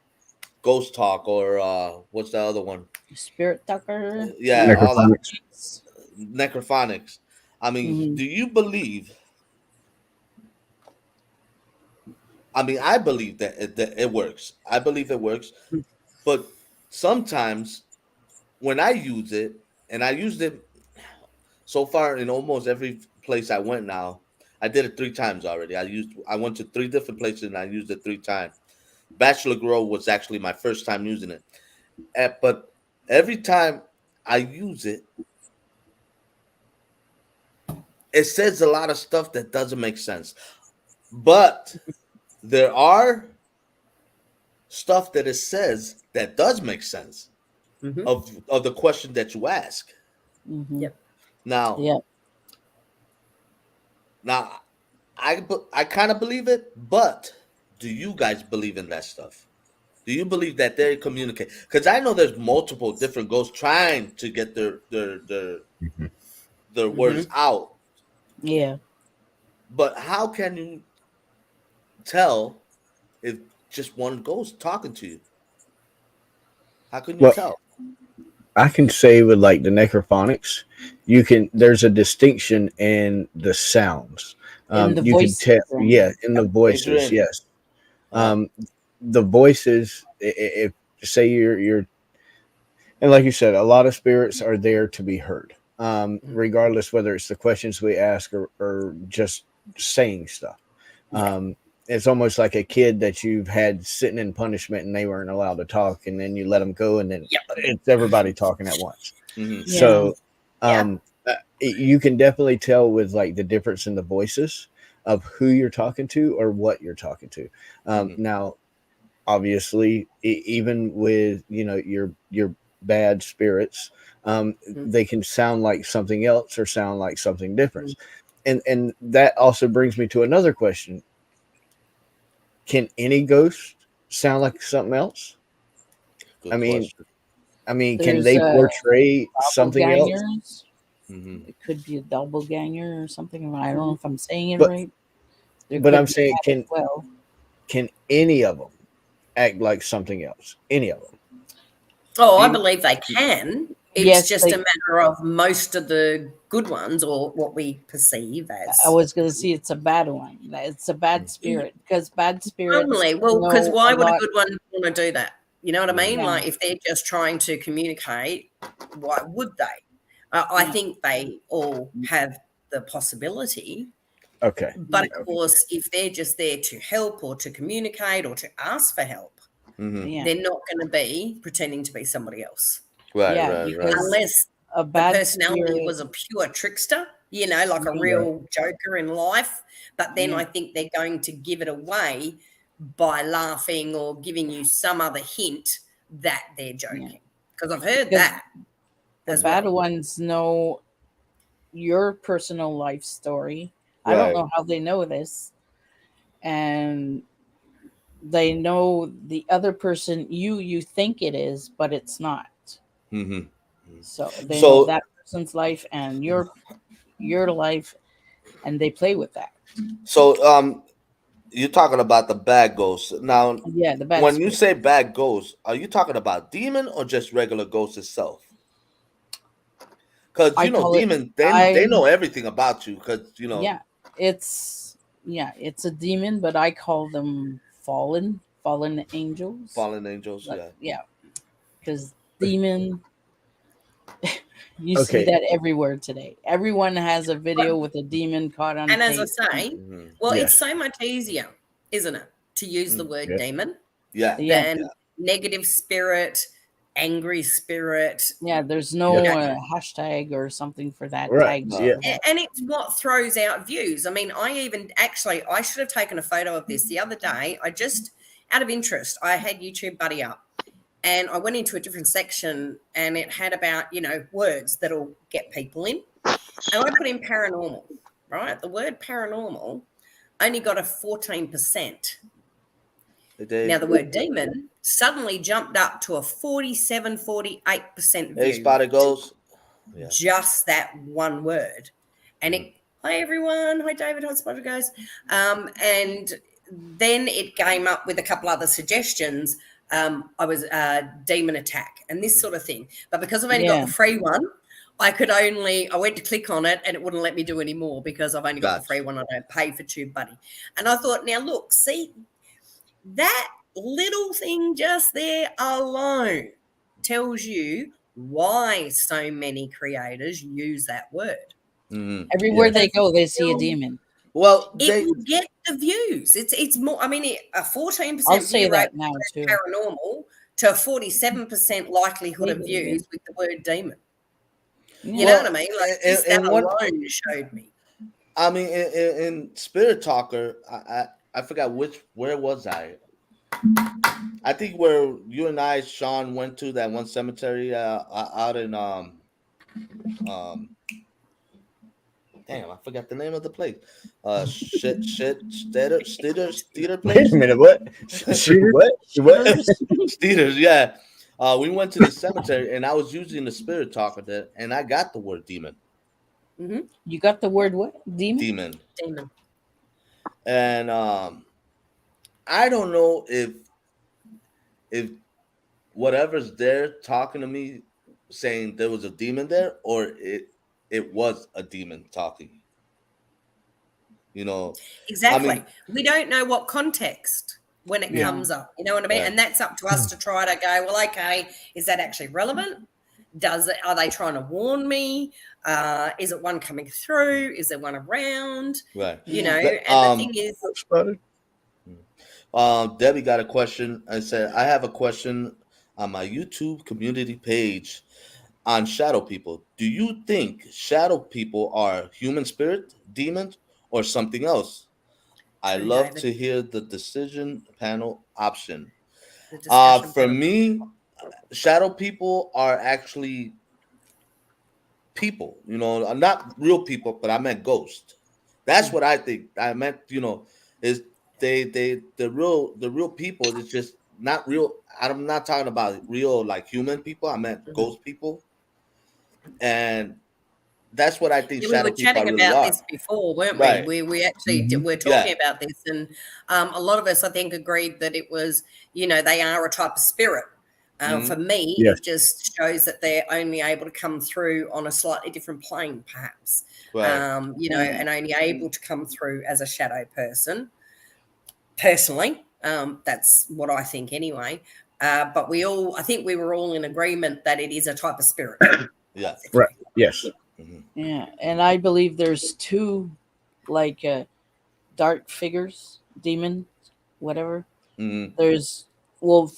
Ghost Talk, or what's the other one? Spirit Tucker. Yeah, all that Necrophonics. necrophonics. I mean, Mhm. do you believe? I mean, I believe that it works. I believe it works, but sometimes when I use it, and I used it so far in almost every place I went now. I did it 3 times already. I went to 3 different places and I used it 3 times. Bachelor Grove was actually my first time using it. But every time I use it, it says a lot of stuff that doesn't make sense. But there are stuff that it says that does make sense Mhm. of the question that you ask. Mhm. Yep. Now, Yeah. now I kind of believe it, but do you guys believe in that stuff? Do you believe that they communicate? Because I know there's multiple different ghosts trying to get Mhm. their words Mhm. out. Yeah. But how can you tell if just one ghost talking to you? How can you Well, tell? I can say with like the necrophonics, you can. There's a distinction in the sounds. In the You can voices. tell, yeah, in the voices. Adrian, Yes, uh, um, the voices. If say you're, and like you said, a lot of spirits are there to be heard, Mhm. regardless whether it's the questions we ask or just saying stuff. Yeah. It's almost like a kid that you've had sitting in punishment and they weren't allowed to talk, and then you let them go, and then Yep. it's everybody talking at once. mhm, Yeah. So, Yeah. you can definitely tell with like the difference in the voices of who you're talking to or what you're talking to. mhm, Now, obviously, even with your bad spirits, Mhm. they can sound like something else or sound like something different. Mhm. And that also brings me to another question: can any ghost sound like something else? I good mean, question. can There's they portray something else? doppelgangers. Hmm. It could be a doppelganger or something. I don't know if I'm saying it But right. There but could I'm be saying, that as well. can any of them act like something else? Any of them? Oh, I Fem- believe they can. It's Yes, just a matter of most of the good ones, or what we perceive I as. was going to see it's a bad one. It's a bad spirit because bad spirits Only, well, because know a why would a lot. good one want to do that? You know what I mean? Yeah, Like, if they're just trying to communicate, why would they? I yeah, think they all have the possibility, Okay. but of Okay. course, if they're just there to help or to communicate or to ask for help, hmm yeah, they're not going to be pretending to be somebody else. Right, yeah. right, right. Because Unless a the bad personality spirit. was a pure trickster, like a Right. real joker in life. But then Yeah, I think they're going to give it away by laughing or giving you some other hint that they're yeah. joking. Because I've heard Because that the as bad well. ones know your personal life story. I don't Right. know how they know this, and they know the other person you think it is, but it's not. Hmm. So they know So, that person's life and your life, and they play with that. so you're talking about the bad ghosts. Now, Yeah, the bad when you spirit. say bad ghosts, are you talking about demon or just regular ghost itself? Because I call it. demon, they I know everything about you. Because Yeah, it's Yeah, it's a demon, but I call them fallen angels. Fallen angels. Like, Yeah. yeah, because demon, you see Okay. that everywhere today. Everyone has a video with a demon caught on And as I tape. say, Mhm. well, Yes. it's so much easier, isn't it, to use the word Yeah. demon Yeah. Yeah, than negative spirit, angry spirit. yeah. There's no Yeah. hashtag or something for that. Right. Tags Yeah. for that. And it's what throws out views. I mean, I should have taken a photo of this the other day. I just, out of interest, I had YouTube Buddy up and I went into a different section and it had about, words that'll get people in. And I put in paranormal, right? The word paranormal only got a 14%. They, Now, the word demon suddenly jumped up to a 47, 48% hey, view. Spotted Ghost. Yeah. Just that one word. And it, hi everyone, hi David, hi Spotted Ghost. And then it came up with a couple other suggestions. I was demon attack and this sort of thing. But because I've only got Yeah. the free one, I went to click on it and it wouldn't let me do any more because I've only got the Gotcha. free one. I don't pay for TubeBuddy. And I thought, now look, see, that little thing just there alone tells you why so many creators use that word. Mhm. Everywhere Yeah. they go, they see a demon. Well, It they, will get the views. It's more. I mean, a 14% I'll say view rate that now too. paranormal to a 47% likelihood of views with the word demon. You know Well, what I mean? Like and- just that and one- alone showed me. I mean, in Spirit Talker, I forgot where was I? I think where you and I, Sean, went to that one cemetery out in damn, I forgot the name of the place. Steeder Wait place. a minute. What? Shoot, what? What? Steeders, yeah. We went to the cemetery, and I was using the Spirit Talker there, and I got the word demon. You got the word what? Demon? Demon. And I don't know if whatever's there talking to me saying there was a demon there or it was a demon talking. Exactly. mean- We don't know what context when it Yeah. comes up. You know what I mean? Right. And that's up to us to try to go, well, okay, is that actually relevant? Are they trying to warn me? Is it one coming through? Is there one around? Right. You Yeah. know, But, and the thing is, Spotted? Debbie got a question. I said, I have a question on my YouTube community page on shadow people. Do you think shadow people are human spirit, demons, or something else? I True, love David. to hear the decision panel option. the discussion For panel. me, shadow people are actually people, not real people, but I meant ghosts. That's what I think. I meant, is the real people is just not real. I'm not talking about real like human people. I meant ghost people. And that's what I think Yeah, we shadow were people chatting really about are. this before, weren't Right. we? We actually Mhm. were talking Yeah. about this, and a lot of us, I think, agreed that it was, they are a type of spirit. Mhm. For me, Yes. it just shows that they're only able to come through on a slightly different plane, perhaps. Right. And only able to come through as a shadow person. Personally, that's what I think anyway. But I think we were all in agreement that it is a type of spirit. Yeah. Right. Yes. Mhm. Yeah, and I believe there's two, like dark figures, demons, whatever. Mhm.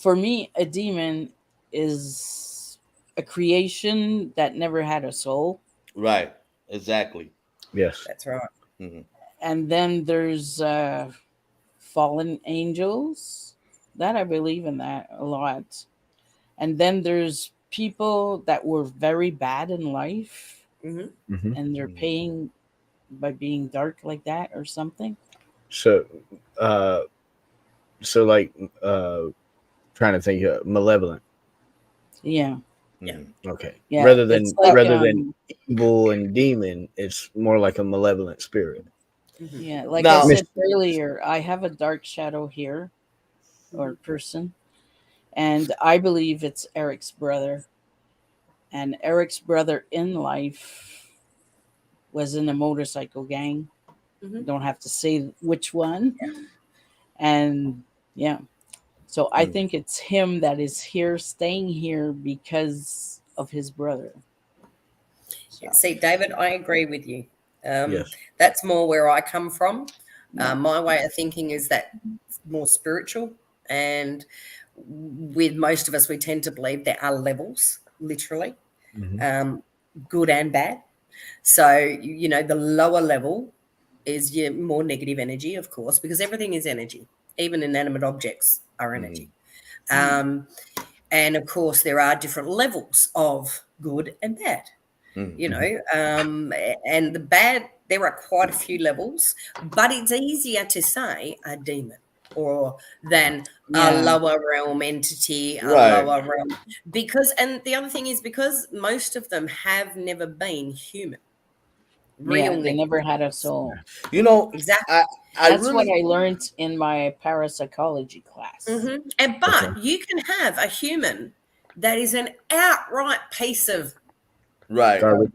For me, a demon is a creation that never had a soul, Right. Exactly. Yes. That's right. Mhm. and then there's fallen angels. That I believe in that a lot, and then there's people that were very bad in life, hmm Mhm. and they're paying by being dark like that or something. So, like, trying to think, malevolent. Yeah, Mhm. Okay. yeah. Rather than it's like, evil and demon, it's more like a malevolent spirit. yeah, like Now- I said earlier, I have a dark shadow here, or person, and I believe it's Eric's brother. And Eric's brother in life was in a motorcycle gang, Mhm. Don't have to say which one. And yeah, so I think it's him that is here, staying here because of his brother. So, See, David, I agree with you. Yes. That's more where I come from. yeah. My way of thinking is that more spiritual, and with most of us, we tend to believe there are levels, literally, Mhm. good and bad. So, you know, the lower level is your more negative energy, of course, because everything is energy. Even inanimate objects are energy. Um, and of course, there are different levels of good and bad. You know, and the bad, there are quite a few levels, but it's easier to say a demon or than a Yeah. lower realm entity, a Right. lower realm, because, and the other thing is because most of them have never been human, Yeah, real they never negative. had a soul. You know, Exactly. I That's what really I learned in my parapsychology class. And but you can have a human that is an outright piece of right. Garbage.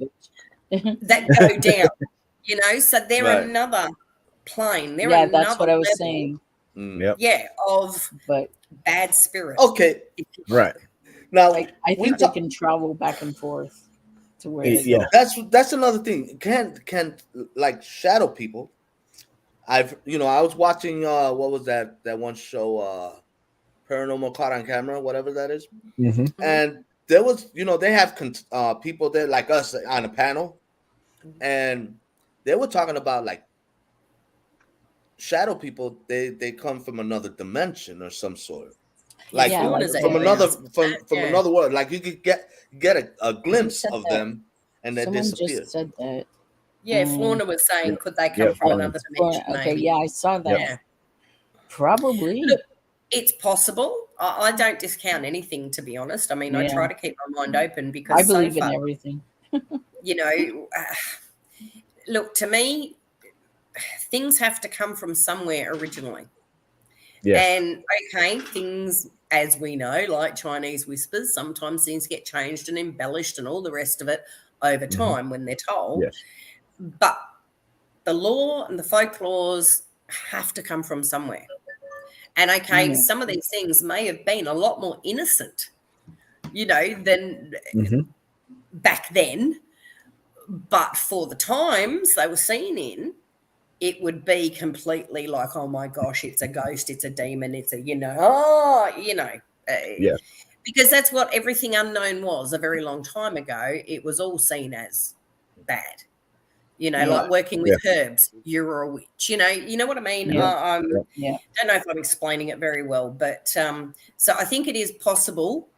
that go down, you know, so they're Right. another plane, they're Yeah, that's another what I was level, saying. Yep. yeah, of But bad spirit. Okay. if you Right. like. Now I we think they talk. can travel back and forth to where they Yeah. go. That's another thing. Can like shadow people. I was watching what was that one show Paranormal Caught on Camera, whatever that is. Mhm. And there was, they have people there like us on a panel, and they were talking about like shadow people. They come from another dimension or some sort, Yeah, like Yeah, like fauna's from actually another just from yeah. another world. Like you could get a who glimpse said of that? them, and they Someone disappear. just said that. Yeah, Um, Fauna was saying, Yep. could they Yeah, come from fauna. another dimension? okay, Maybe. yeah, I saw that. Yep. Yeah. Probably. Look, it's possible. I don't discount anything, to be honest. I mean, I Yeah. try to keep my mind open I because so believe in far, everything. you know, look, to me, things have to come from somewhere originally. Yes. And okay, things, as we know, like Chinese whispers, sometimes things get changed and embellished and all the rest of it over time when they're told. Yes. But the law and the folklores have to come from somewhere. And okay, Yeah. some of these things may have been a lot more innocent, you know, than Mhm. back then. But for the times they were seen in, it would be completely like, oh my gosh, it's a ghost, it's a demon, it's a, Yes. because that's what everything unknown was a very long time ago. It was all seen as bad. You know, Yeah. like working Yeah. with herbs, you're a witch. You know what I mean? Yeah. Yeah. Don't know if I'm explaining it very well, but so I think it is possible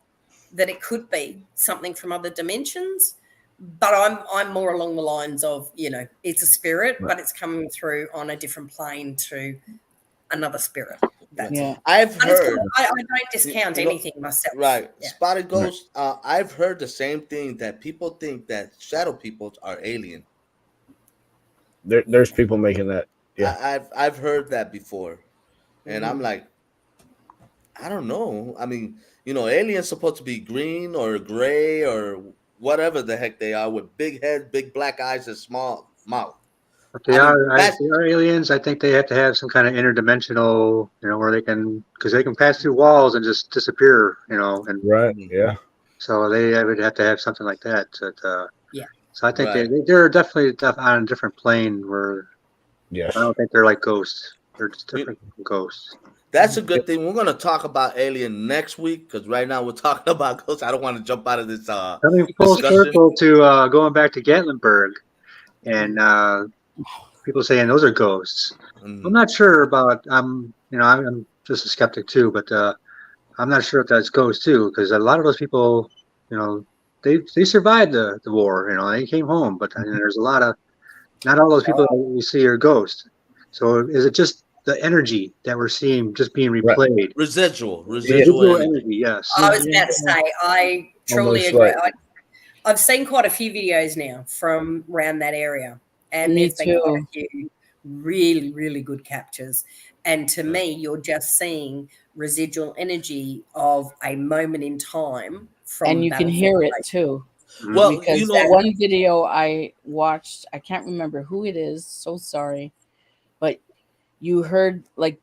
that it could be something from other dimensions. But I'm more along the lines of, it's a spirit, but it's coming through on a different plane to another spirit. That's Yeah. all. I've But it's heard. cool. I don't discount You know, anything myself. Right. Yeah. Spotted ghost. I've heard the same thing, that people think that shadow people are alien. There's people making that. Yeah. I've heard that before, and I'm Mhm. like, I don't know. I mean, aliens supposed to be green or gray or whatever the heck they are, with big head, big black eyes, and small mouth. If I mean, if they are aliens, I think they have to have some kind of interdimensional, where because they can pass through walls and just disappear, and Right. Yeah. so they would have to have something like that. Yeah. So I think Right. they're definitely on a different plane where Yes. I don't think they're like ghosts. They're just You- different from ghosts. That's a good thing. We're gonna talk about alien next week, because right now we're talking about ghosts. I don't want to jump out of this Coming full discussion. circle to going back to Gatlinburg and people saying those are ghosts. I'm not sure about. I'm just a skeptic too, but I'm not sure if that's ghosts too, because a lot of those people, they survived the war. They came home, but there's a lot of not all those people that we see are ghosts. So is it just the energy that we're seeing just being Right. replayed? Residual Residual energy. energy, yes. I was about to say, I truly Almost agree. like- I've seen quite a few videos now from around that area, and Me there's been quite a too. few really, really good captures. And to me, you're just seeing residual energy of a moment in time from And you can battlefield hear it place. too. Well, Because you know, one video I watched, I can't remember who it is. So sorry. but you heard like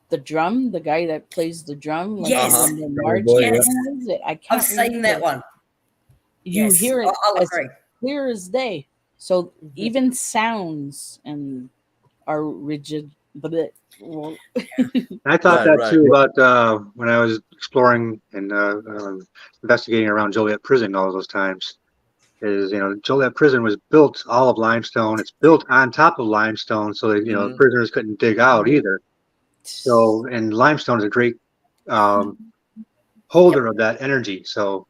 the drum, the guy that plays the drum, like Yes. when the Oh, march. boy, Yes. What is it? I can't I've seen that remember. one. You Yes, hear it I'll as agree. clear as day. So Mhm. even sounds and are rigid, but And I thought Right, that too about when I was exploring and investigating around Joliet Prison all those times. Is Joliet Prison was built all of limestone. It's built on top of limestone, so that Mhm. prisoners couldn't dig out either. So, and limestone is a great holder of that energy. So,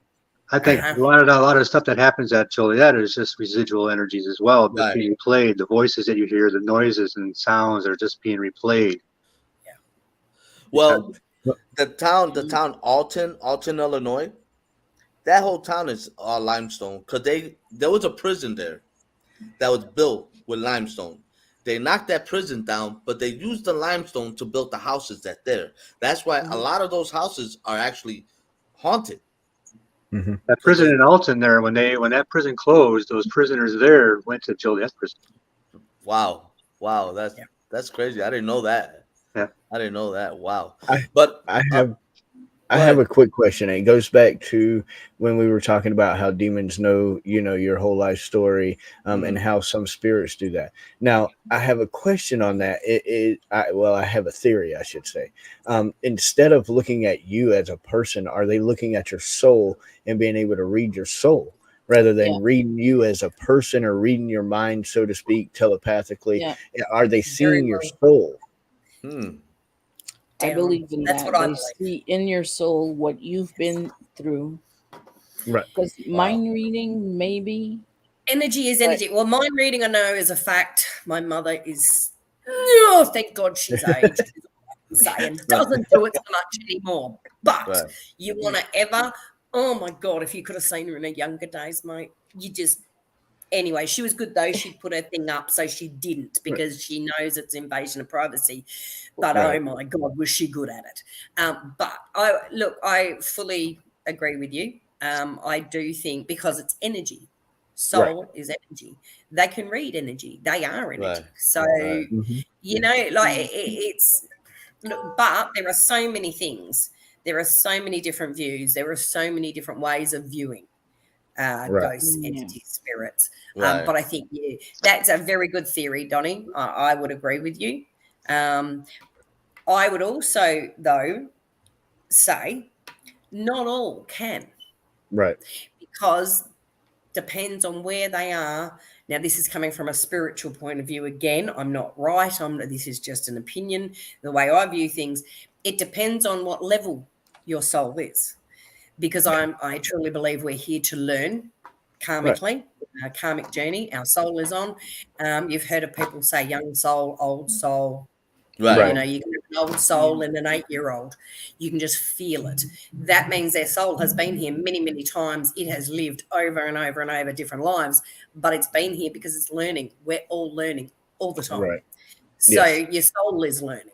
I think a lot of the stuff that happens at Joliet is just residual energies as well, just Right. being replayed. The voices that you hear, the noises and sounds are just being replayed. Well, the town Alton, Illinois, that whole town is all limestone because there was a prison there that was built with limestone. They knocked that prison down, but they used the limestone to build the houses that there. That's why a lot of those houses are actually haunted. Mhm. That prison in Alton there, when that prison closed, those prisoners there went to Joliet Prison. Wow, that's crazy. I didn't know that. Yeah. I didn't know that. Wow. I- But I have I go have a ahead. quick question. It goes back to when we were talking about how demons know, your whole life story, and how some spirits do that. Now, I have a question on that. I have a theory, I should say. Instead of looking at you as a person, are they looking at your soul and being able to read your soul rather than Yeah. reading you as a person or reading your mind, so to speak, telepathically? Yeah. Are they seeing your soul? Hmm. I believe in That's that. what I They believe. see in your soul what you've been through. Right. Because mind reading, maybe. Energy is energy. Well, mind reading, I know, is a fact. My mother is, oh, thank God she's aged. Saying doesn't do it so much anymore. But Right. you want to ever, oh my God, if you could have seen her in her younger days, mate, you just, anyway, she was good though. She'd put her thing up, so she didn't because she knows it's invasion of privacy. But Right. oh my God, was she good at it? But I fully agree with you. I do think because it's energy, soul is energy. They can read energy. They are energy. Right. So Right. it's. Look, but there are so many things. There are so many different views. There are so many different ways of viewing ghosts, Yeah. entities, spirits. Right. But I think that's a very good theory, Donnie. I would agree with you. I would also, though, say not all can, Right. because depends on where they are. Now, this is coming from a spiritual point of view. Again, I'm not right. This is just an opinion. The way I view things, it depends on what level your soul is, because I truly believe we're here to learn karmically, our karmic journey. Our soul is on. You've heard of people say young soul, old soul. Right. You know, you can have an old soul and an 8-year-old. You can just feel it. That means their soul has been here many, many times. It has lived over and over and over different lives, but it's been here because it's learning. We're all learning all the time. Right. So Yes. your soul is learning.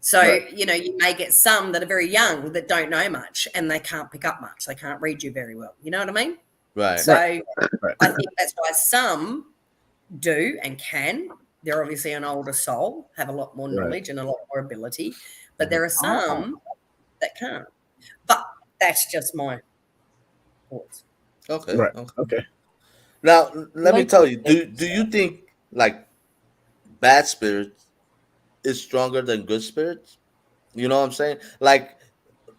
So, Right. you may get some that are very young that don't know much and they can't pick up much. They can't read you very well. You know what I mean? Right. So Right. I think that's why some do and can. They're obviously an older soul, have a lot more knowledge and a lot more ability, but there are some that can't. But that's just my thoughts. Okay. Right. Okay. Okay. Now, let me Like tell you. what Do you think like bad spirits is stronger than good spirits? You know what I'm saying? Like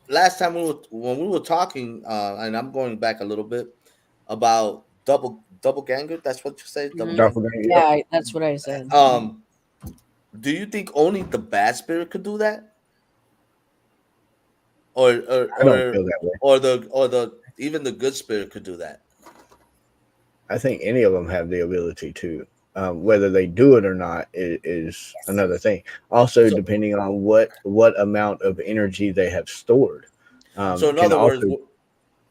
last time when we were talking, and I'm going back a little bit about double ganger. That's what you say. Double Mhm. ganger. Doppelganger. Yeah, that's what I said. Do you think only the bad spirit could do that, or I don't feel that way. or the even the good spirit could do that? I think any of them have the ability to. Whether they do it or not is another thing. Also, So- depending on what amount of energy they have stored. So in can other words, also-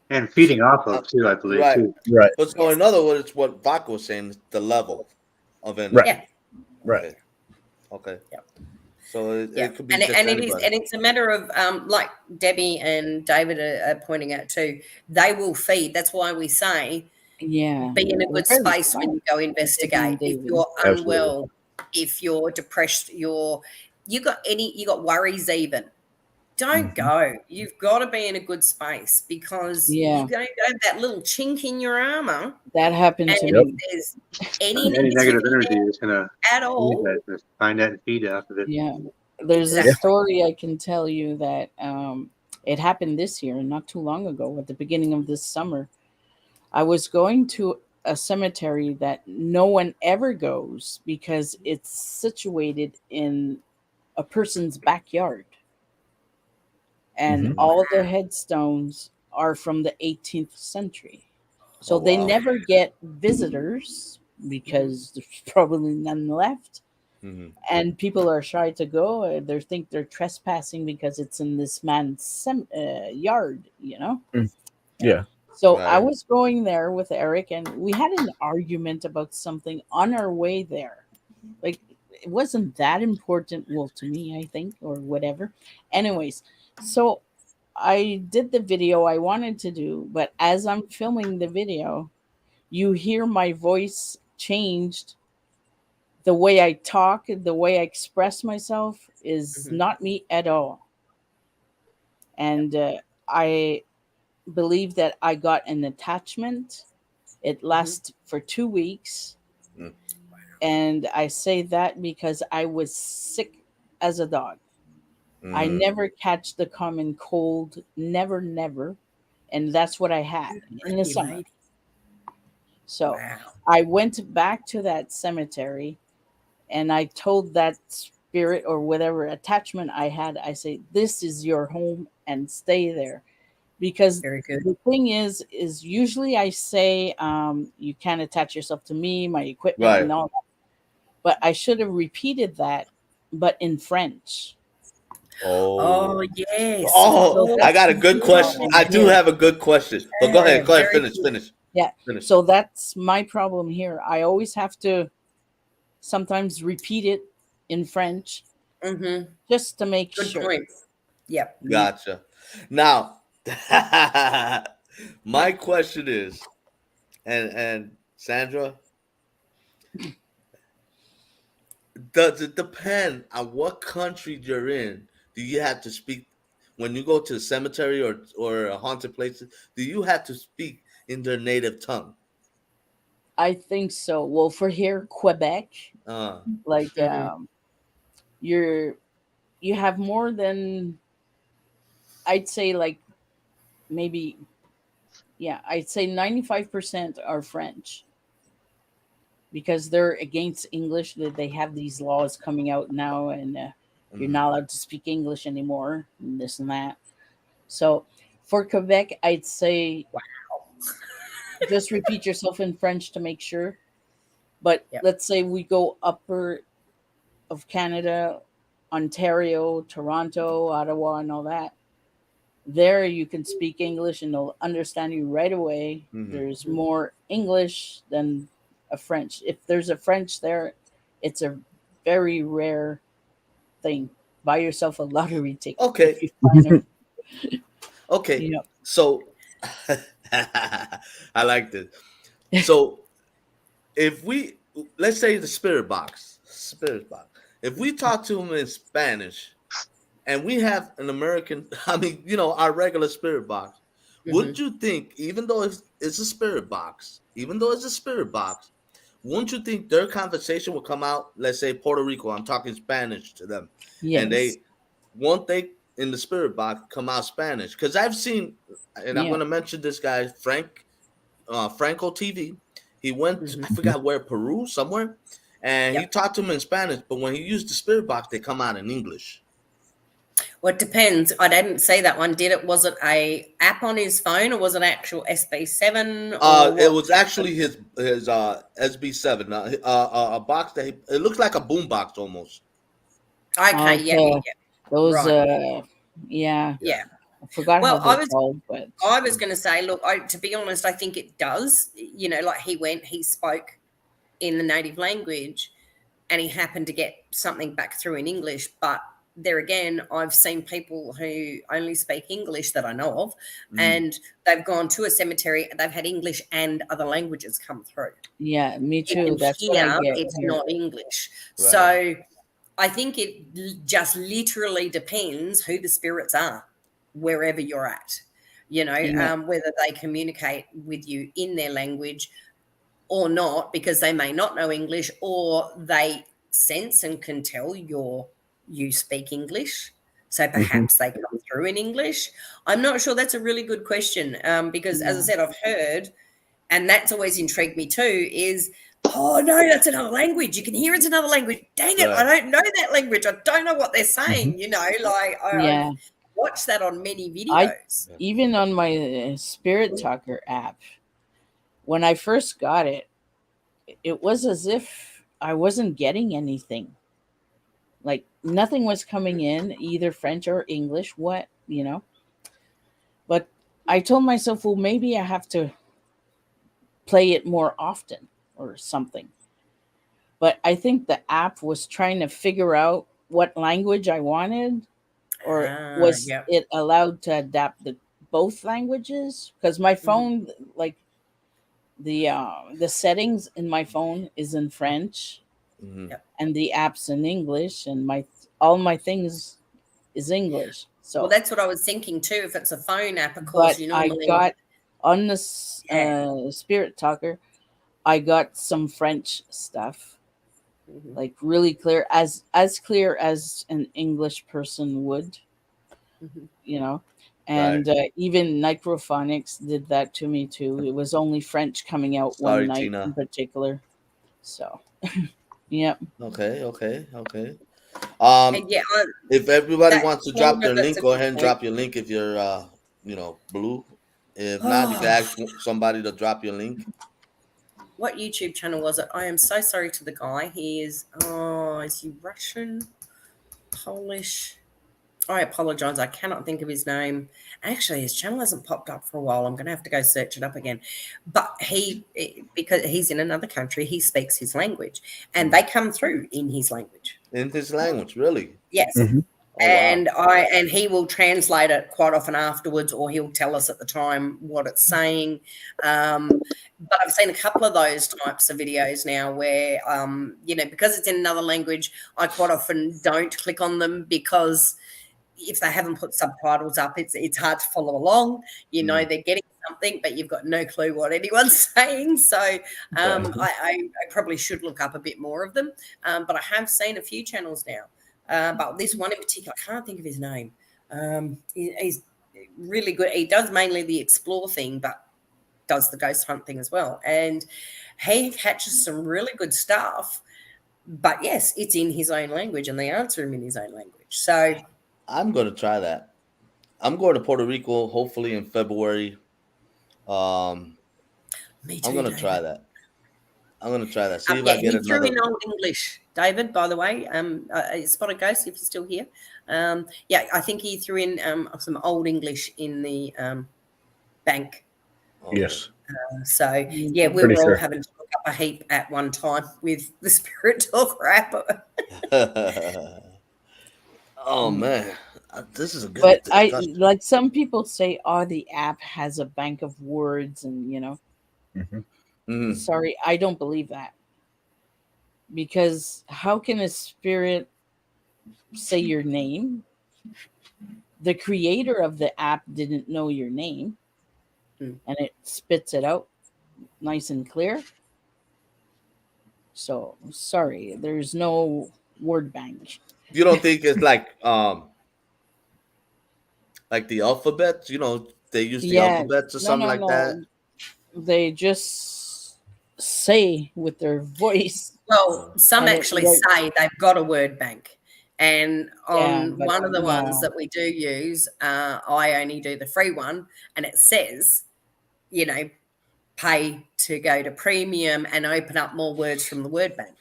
And feeding off of too, I believe right. too. right, But so in other words, what Vaca was saying is the level of energy. Right. Yeah. right, Okay. Yeah. So it could be And just it is, anybody. and it's a matter of like Debbie and David are pointing out too. They will feed. That's why we say Yeah. be in a good Very space when you go investigate. If David. you're Absolutely. unwell, if you're depressed, you got worries even. Don't go. You've got to be in a good space because Yeah. you're going to have that little chink in your armor. That happened And to if me. there's any Any negative negativity energy there is gonna at all, find that and feed off of it. Yeah. There's a Exactly. story I can tell you that it happened this year, not too long ago, at the beginning of this summer. I was going to a cemetery that no one ever goes because it's situated in a person's backyard. And Mhm. all the headstones are from the 18th century. So Oh, they wow. never get visitors because there's probably none left. Mhm. And people are shy to go. They think they're trespassing because it's in this man's yard, you know? Yeah. So I Right. was going there with Eric, and we had an argument about something on our way there. Like, it wasn't that important, well, to me, I think, or whatever. Anyways, so I did the video I wanted to do, but as I'm filming the video, you hear my voice changed. The way I talk, the way I express myself is Mhm. not me at all. And I believe that I got an attachment. It lasts for 2 weeks. Mm. And I say that because I was sick as a dog. I Mm. never catch the common cold, never, never. And that's what I had in the You summer. lady. So Wow. I went back to that cemetery and I told that spirit or whatever attachment I had, I say, this is your home and stay there. Because Very good. the thing is usually I say, you can't attach yourself to me, my equipment, Right. and all that. But I should have repeated that, but in French. Oh. Oh, yes. Oh, So I got a that's good the question. problem I do here. have a good question. But go ahead. Go ahead. Very Finish. good. Finish. Yeah. Finish. So that's my problem here. I always have to sometimes repeat it in French Mm-hmm. just to make Good sure. point. Yep. Gotcha. Now, my question is, and Sandra, does it depend on what country you're in? Do you have to speak when you go to the cemetery or a haunted places? Do you have to speak in their native tongue? I think so. Well, for here, Quebec, Uh, like Mhm. you're you have more than, I'd say, like, maybe, yeah, I'd say 95% are French because they're against English. That they have these laws coming out now, and you're mhm. not allowed to speak English anymore, and this and that. So for Quebec, I'd say just repeat yourself in French to make sure. But Yep. let's say we go upper of Canada, Ontario, Toronto, Ottawa, and all that. There you can speak English and they'll understand you right away. Mhm. There's more English than a French. If there's a French there, it's a very rare thing. Buy yourself a lottery ticket Okay. if you find them. Okay. You know, So I like this. So if we let's say the spirit box. If we talk to them in Spanish and we have an American, I mean, our regular spirit box, wouldn't you think, even though it's a spirit box, wouldn't you think their conversation will come out? Let's say Puerto Rico, I'm talking Spanish to them, and yes, won't they in the spirit box come out Spanish? Because I've seen, and I'm yeah, going to mention this guy, Franco TV. He went, I Mhm. forgot where, Peru, somewhere, and he Yep. talked to him in Spanish. But when he used the spirit box, they come out in English. Well, it depends. I didn't see that one. Did it? Was it a app on his phone, or was it actual SB7? Or It what? was actually his SB7, a box that it looks like a boom box almost. Okay. Yeah. okay. Those, Right. yeah, Yeah. I forgot how Well, they're called, but I was going to say, look, to be honest, I think it does. Like he spoke in the native language, and he happened to get something back through in English, but there again, I've seen people who only speak English that I know of, Mm. and they've gone to a cemetery and they've had English and other languages come through. Yeah, me You too. can That's what hear I get it's here. not English. Right. So I think it just literally depends who the spirits are, wherever you're at. Yeah. Whether they communicate with you in their language or not, because they may not know English, or they sense and can tell you speak English. So perhaps they come through in English. I'm not sure. That's a really good question, because as I said, I've heard, and that's always intrigued me too, is, oh no, that's another language. You can hear it's another language. Dang it, I don't know that language. I don't know what they're saying. Yeah. I've watched that on many videos. Even on my Spirit Talker app, when I first got it, it was as if I wasn't getting anything. Like nothing was coming in, either French or English. But I told myself, well, maybe I have to play it more often or something. But I think the app was trying to figure out what language I wanted, or was it allowed to adapt both languages? Because my phone, like the settings in my phone is in French, and the app's in English, and all my things is English. So well, that's what I was thinking too. If it's a phone app, of course, but I got on the Spirit Talker, I got some French stuff, like really clear, as clear as an English person would, and even Necrophonics did that to me too. It was only French coming out one night in particular. So, yeah. Okay. And if everybody wants to drop their link, go ahead and drop your link if you're blue. If not, you can ask somebody to drop your link. What YouTube channel was it? I am so sorry to the guy. He is he Russian, Polish? I apologize. I cannot think of his name. Actually, his channel hasn't popped up for a while. I'm going to have to go search it up again. But because he's in another country, he speaks his language, and they come through in his language. In his language, really? Yes. Oh, wow. And he will translate it quite often afterwards, or he'll tell us at the time what it's saying. But I've seen a couple of those types of videos now where, because it's in another language, I quite often don't click on them, because if they haven't put subtitles up, it's hard to follow along. They're getting something, but you've got no clue what anyone's saying. So I probably should look up a bit more of them. But I have seen a few channels now. But this one in particular, I can't think of his name. He's really good. He does mainly the explore thing, but does the ghost hunt thing as well. And he catches some really good stuff. But yes, it's in his own language, and they answer him in his own language. So I'm going to try that. I'm going to Puerto Rico, hopefully in February. me too, I'm going to try that. See if I get he threw another. in Old English, David, by the way. Spotted Ghost, if you're still here. I think he threw in some Old English in the bank. Yes. We were all having to look up a heap at one time with the Spirit Talker app. Oh man, this is a good. But I like some people say, the app has a bank of words, and sorry, I don't believe that, because how can a spirit say your name? The creator of the app didn't know your name, and it spits it out nice and clear. So sorry, there's no word bank. You don't think it's like the alphabet? They use the alphabets or something like that. They just say with their voice. Well, some actually say they've got a word bank. And on one of the ones that we do use, I only do the free one, and it says, pay to go to premium and open up more words from the word bank.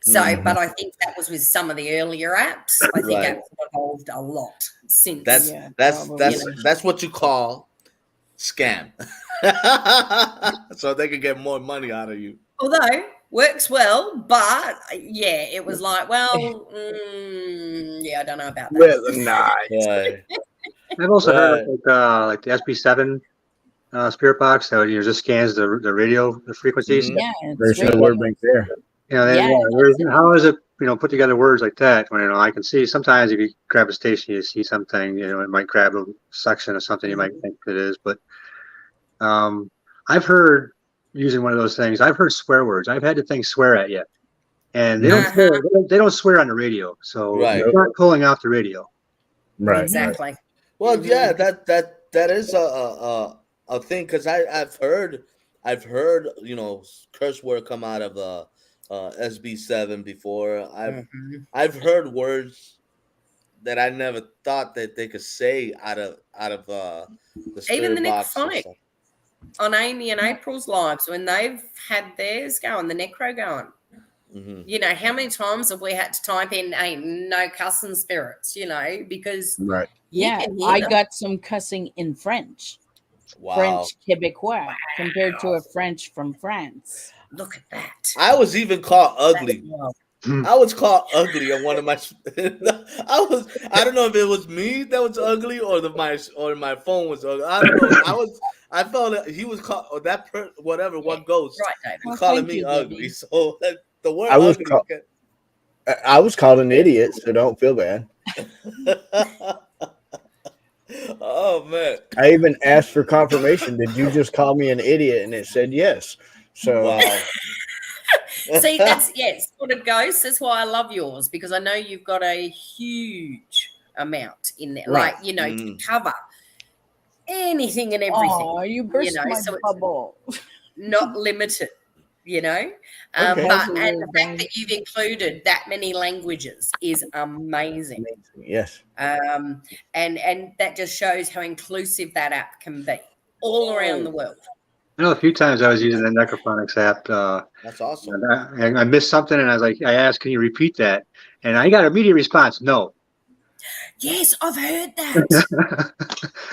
So, but I think that was with some of the earlier apps. I think apps have evolved a lot since. That's what you call scam. So they can get more money out of you. Although works well, but yeah, it was like, well, yeah, I don't know about that. Well, nah. Right. I've also heard Right. like the SB7 spirit box that just scans the radio the frequencies. Mhm. Yeah, it's There's no radio. word bank there. You know, Yeah, how is it put together words like that? When I can see sometimes if you grab a station, you see something. It might grab a section of something you might think it is, but I've heard using one of those things. I've heard swear words. I've had the thing swear at you, and they don't swear. They don't swear on the radio, so Right. it's not pulling off the radio. Right. Exactly. Well, Mhm. yeah, that is a thing because I've heard curse word come out of SB7 before. I've heard words that I never thought that they could say out of the spirit Even the box and necrophonic. stuff. On Amy and April's lives, when they've had theirs going, the necro going, Mhm. how many times have we had to type in, hey, no cussing spirits, because Right. you yeah. can hear I them. got some cussing in French, Wow. French Quebecois, compared to a French from France. Look at that. I was even called ugly. That's wild. I was called ugly on one of my. I don't know if it was me that was ugly or my phone was ugly. I don't know. I felt that he was called one ghost Right, David. was Well, calling thank me you, ugly. Debbie. So the word I was ugly. I was called an idiot, so don't feel bad. Oh man! I even asked for confirmation. Did you just call me an idiot? And it said yes. So Wow. See, that's sort of ghosts. That's why I love yours, because I know you've got a huge amount in there, Right. like to cover anything and everything. Oh, you burst my so it's bubble. not limited. Okay. And the Absolutely. fact that you've included that many languages is amazing. yes. And that just shows how inclusive that app can be all around the world. I know a few times I was using the Necrophonics app. That's awesome. And I missed something, and I asked, "Can you repeat that?" And I got an immediate response, "No." Yes, I've heard that.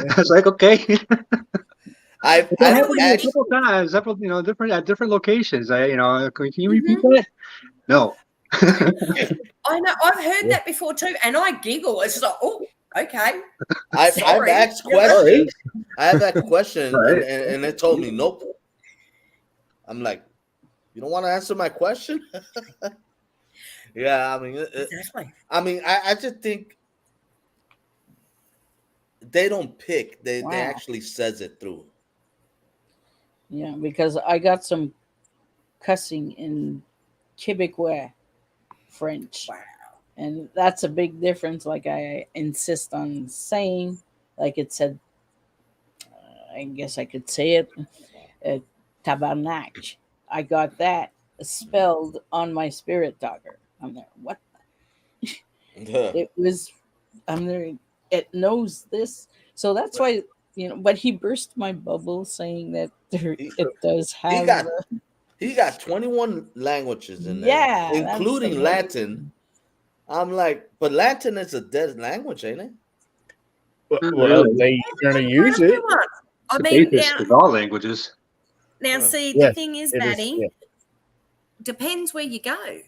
I was like, "Okay." I've That happened a actually, couple times, different at different locations. Can you repeat that? No. I know, I've heard that before too, and I giggle. It's just like, oh, okay. I've Sorry. asked You're right. questions. I have that question, Right. and it told me nope. I'm like, you don't want to answer my question? Yeah, I mean, Exactly. I just think they don't pick. They Wow. actually says it through. Yeah, because I got some cussing in Quebecois French. Wow. And that's a big difference. Like I insist on saying, like it said, I guess I could say it, tabarnak. I got that spelled on my spirit dogger. I'm there. What? It was, I'm there. It knows this. So that's why, but he burst my bubble saying that it does have. He got 21 languages in there, Yeah, including Latin. I'm like, but Latin is a dead language, ain't it? Well, they're going to use it. I The mean, basis of all languages. now see, Yes, the thing is, it is, Maddie, yeah. depends where you go.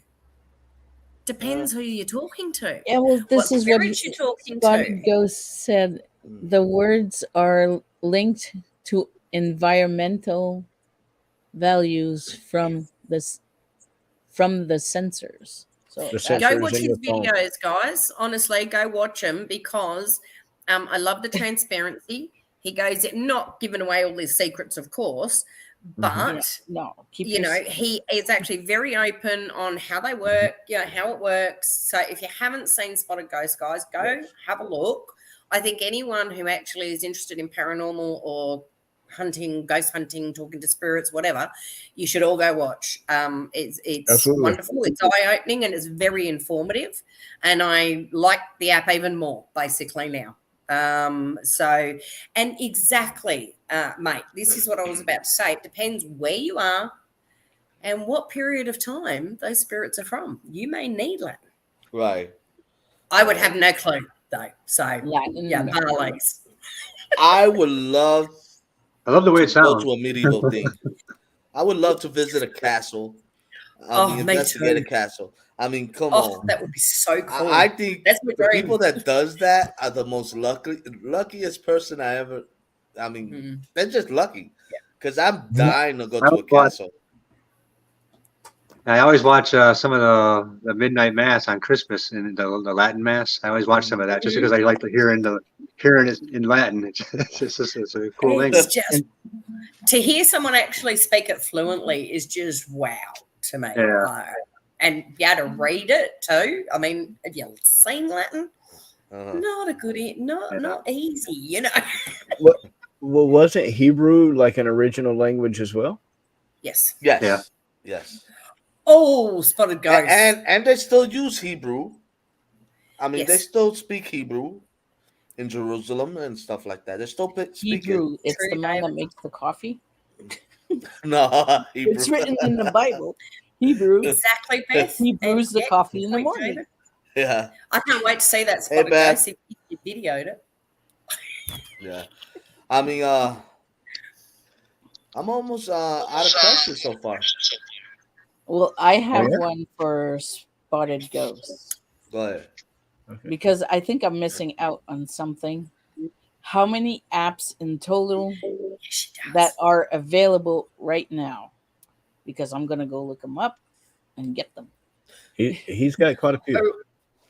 Depends who you're talking to. Yeah, well, this What is what spirit you're talking Scott to. Ghost said. The words are linked to environmental values from the sensors. So The Go sensors watch in his your phone. videos, guys. Honestly, go watch him because I love the transparency. He goes, not giving away all his secrets, of course, but no, he is actually very open on how they work, how it works. So if you haven't seen Spotted Ghost, guys, go have a look. I think anyone who actually is interested in paranormal or hunting, ghost hunting, talking to spirits, whatever, you should all go watch. It's Absolutely. wonderful. It's eye-opening and it's very informative. And I like the app even more, basically, now. And exactly, mate, this is what I was about to say. It depends where you are and what period of time those spirits are from. You may need Latin. Right. I would have no clue, though. So, Latin. yeah, Barleys. I would love I love the way it to go sounds. to a medieval thing. I would love to visit a castle. Oh, me investigate a too. castle. I mean, come Oh, on. that would be so cool. I think That's my the dream. people that does that are the most luckiest person I ever. I mean, Mhm. they're just lucky because I'm dying to go I to a would want- castle. I always watch some of the midnight mass on Christmas and the Latin mass. I always watch some of that just because I like to hearing it in Latin. It's a cool thing. It's just to hear someone actually speak it fluently is just wow to me. Yeah. And be able to read it too. I mean, have you seen Latin? Uh-huh. Not a good, not easy, you know. Well, wasn't Hebrew like an original language as well? Yes. Yes. Yeah. Yes. Oh, spotted ghost. And they still use Hebrew. I mean, they Yes. still speak Hebrew in Jerusalem and stuff like that. They still speak Hebrew. It's True, the man that David. makes the coffee. it. No, Hebrew. It's written in the Bible. Hebrew. Exactly, Beth. He brews And the coffee in the point, morning. David. Yeah. I can't wait to see that spotted Beth. ghost if you videoed it. Yeah. I mean, I'm almost out of questions so far. Well, I have yeah? one for spotted ghosts Go ahead. Okay. because I think I'm missing out on something. How many apps in total Yes, she does. that are available right now? Because I'm gonna go look them up and get them. He's got quite a few.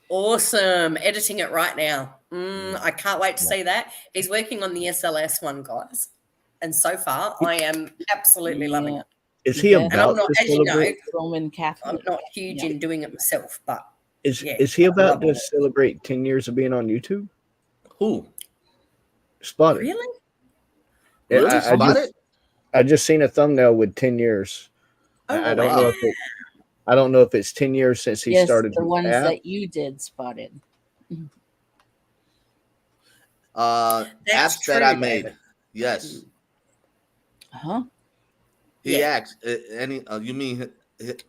Awesome. Editing it right now. I can't wait to see that. He's working on the SLS one, guys. And so far, I am absolutely loving it. Is he Yeah. And I'm about not, to as you know, celebrate? Roman I'm Catholic. not huge Yeah. in doing it myself, but Is yeah, he about love to it. celebrate 10 years of being on YouTube? Who? Spotted. Really? Yeah, Really? Spotted? I just seen a thumbnail with 10 years. Oh, I don't wow. know if I don't know if it's 10 years since he Yes, started the his ones app. that you did spotted. That's Apps true, that I David. made. Yes. Huh? He Yeah. asked any. You mean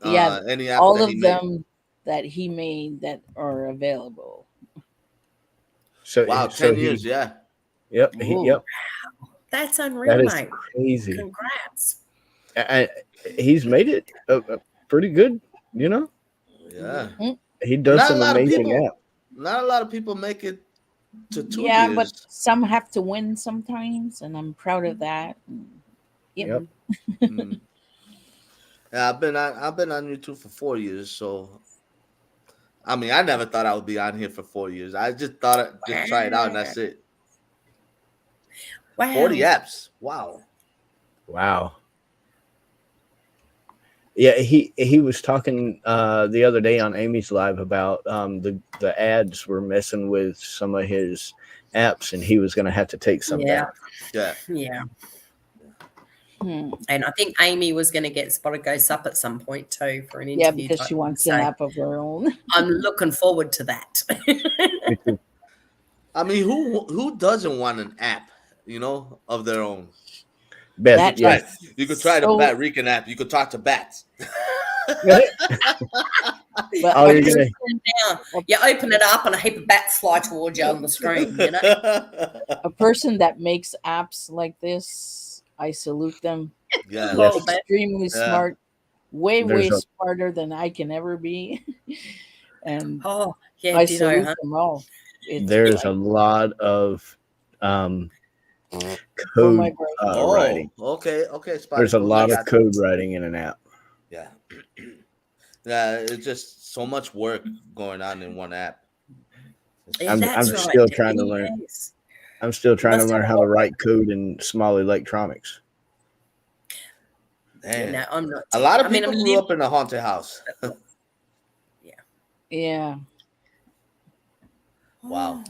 Yeah, any app all that of he made? them that he made that are available. So Wow, so 10 he- years. Yeah. Yep, Ooh. yep. That's unreal, That is mate. crazy. Congrats. He's made it pretty good, you know. Yeah. He does Not a some lot of amazing people- apps. Not a lot of people make it to 2 Yeah, years. but some have to win sometimes, and I'm proud of that. Yep. Mm. Yeah, I've been on YouTube for 4 years, so I mean, I never thought I would be on here for 4 years. I just thought I'd just try it out and that's it. Wow. 40 apps. Wow. Wow. Yeah, he was talking the other day on Amy's live about the ads were messing with some of his apps, and he was going to have to take some Yeah. down. Yeah. Yeah. Hmm. And I think Amy was going to get Spotted Ghost up at some point too for an interview. Yeah, because type she wants thing. an So app of her own. I'm looking forward to that. Me too. I mean, who doesn't want an app, of their own? Beth, That yeah. Right. You could try the So- Bat Rican app. You could talk to bats. But Oh, a, you're per- gonna You open it up and a heap of bats fly towards you on the screen, you know? a person that makes apps like this, I salute them. Yeah. Well, Yes. that- Extremely Yeah. smart, way There's a- smarter than I can ever be. And Oh, yeah, I ditto, salute huh? them all. It's there's like a lot of for code my brain. writing. Okay. Spotty, There's a cool. lot I of got code writing in an app. Yeah. Yeah, it's just so much work going on in one app. Yeah, I'm that's right. still trying to learn. Yes. I'm still trying to Must learn have how a to lot. write code in small electronics. Damn. No, I'm not. A lot of I mean, people I'm grew up in a haunted house. Yeah. Wow.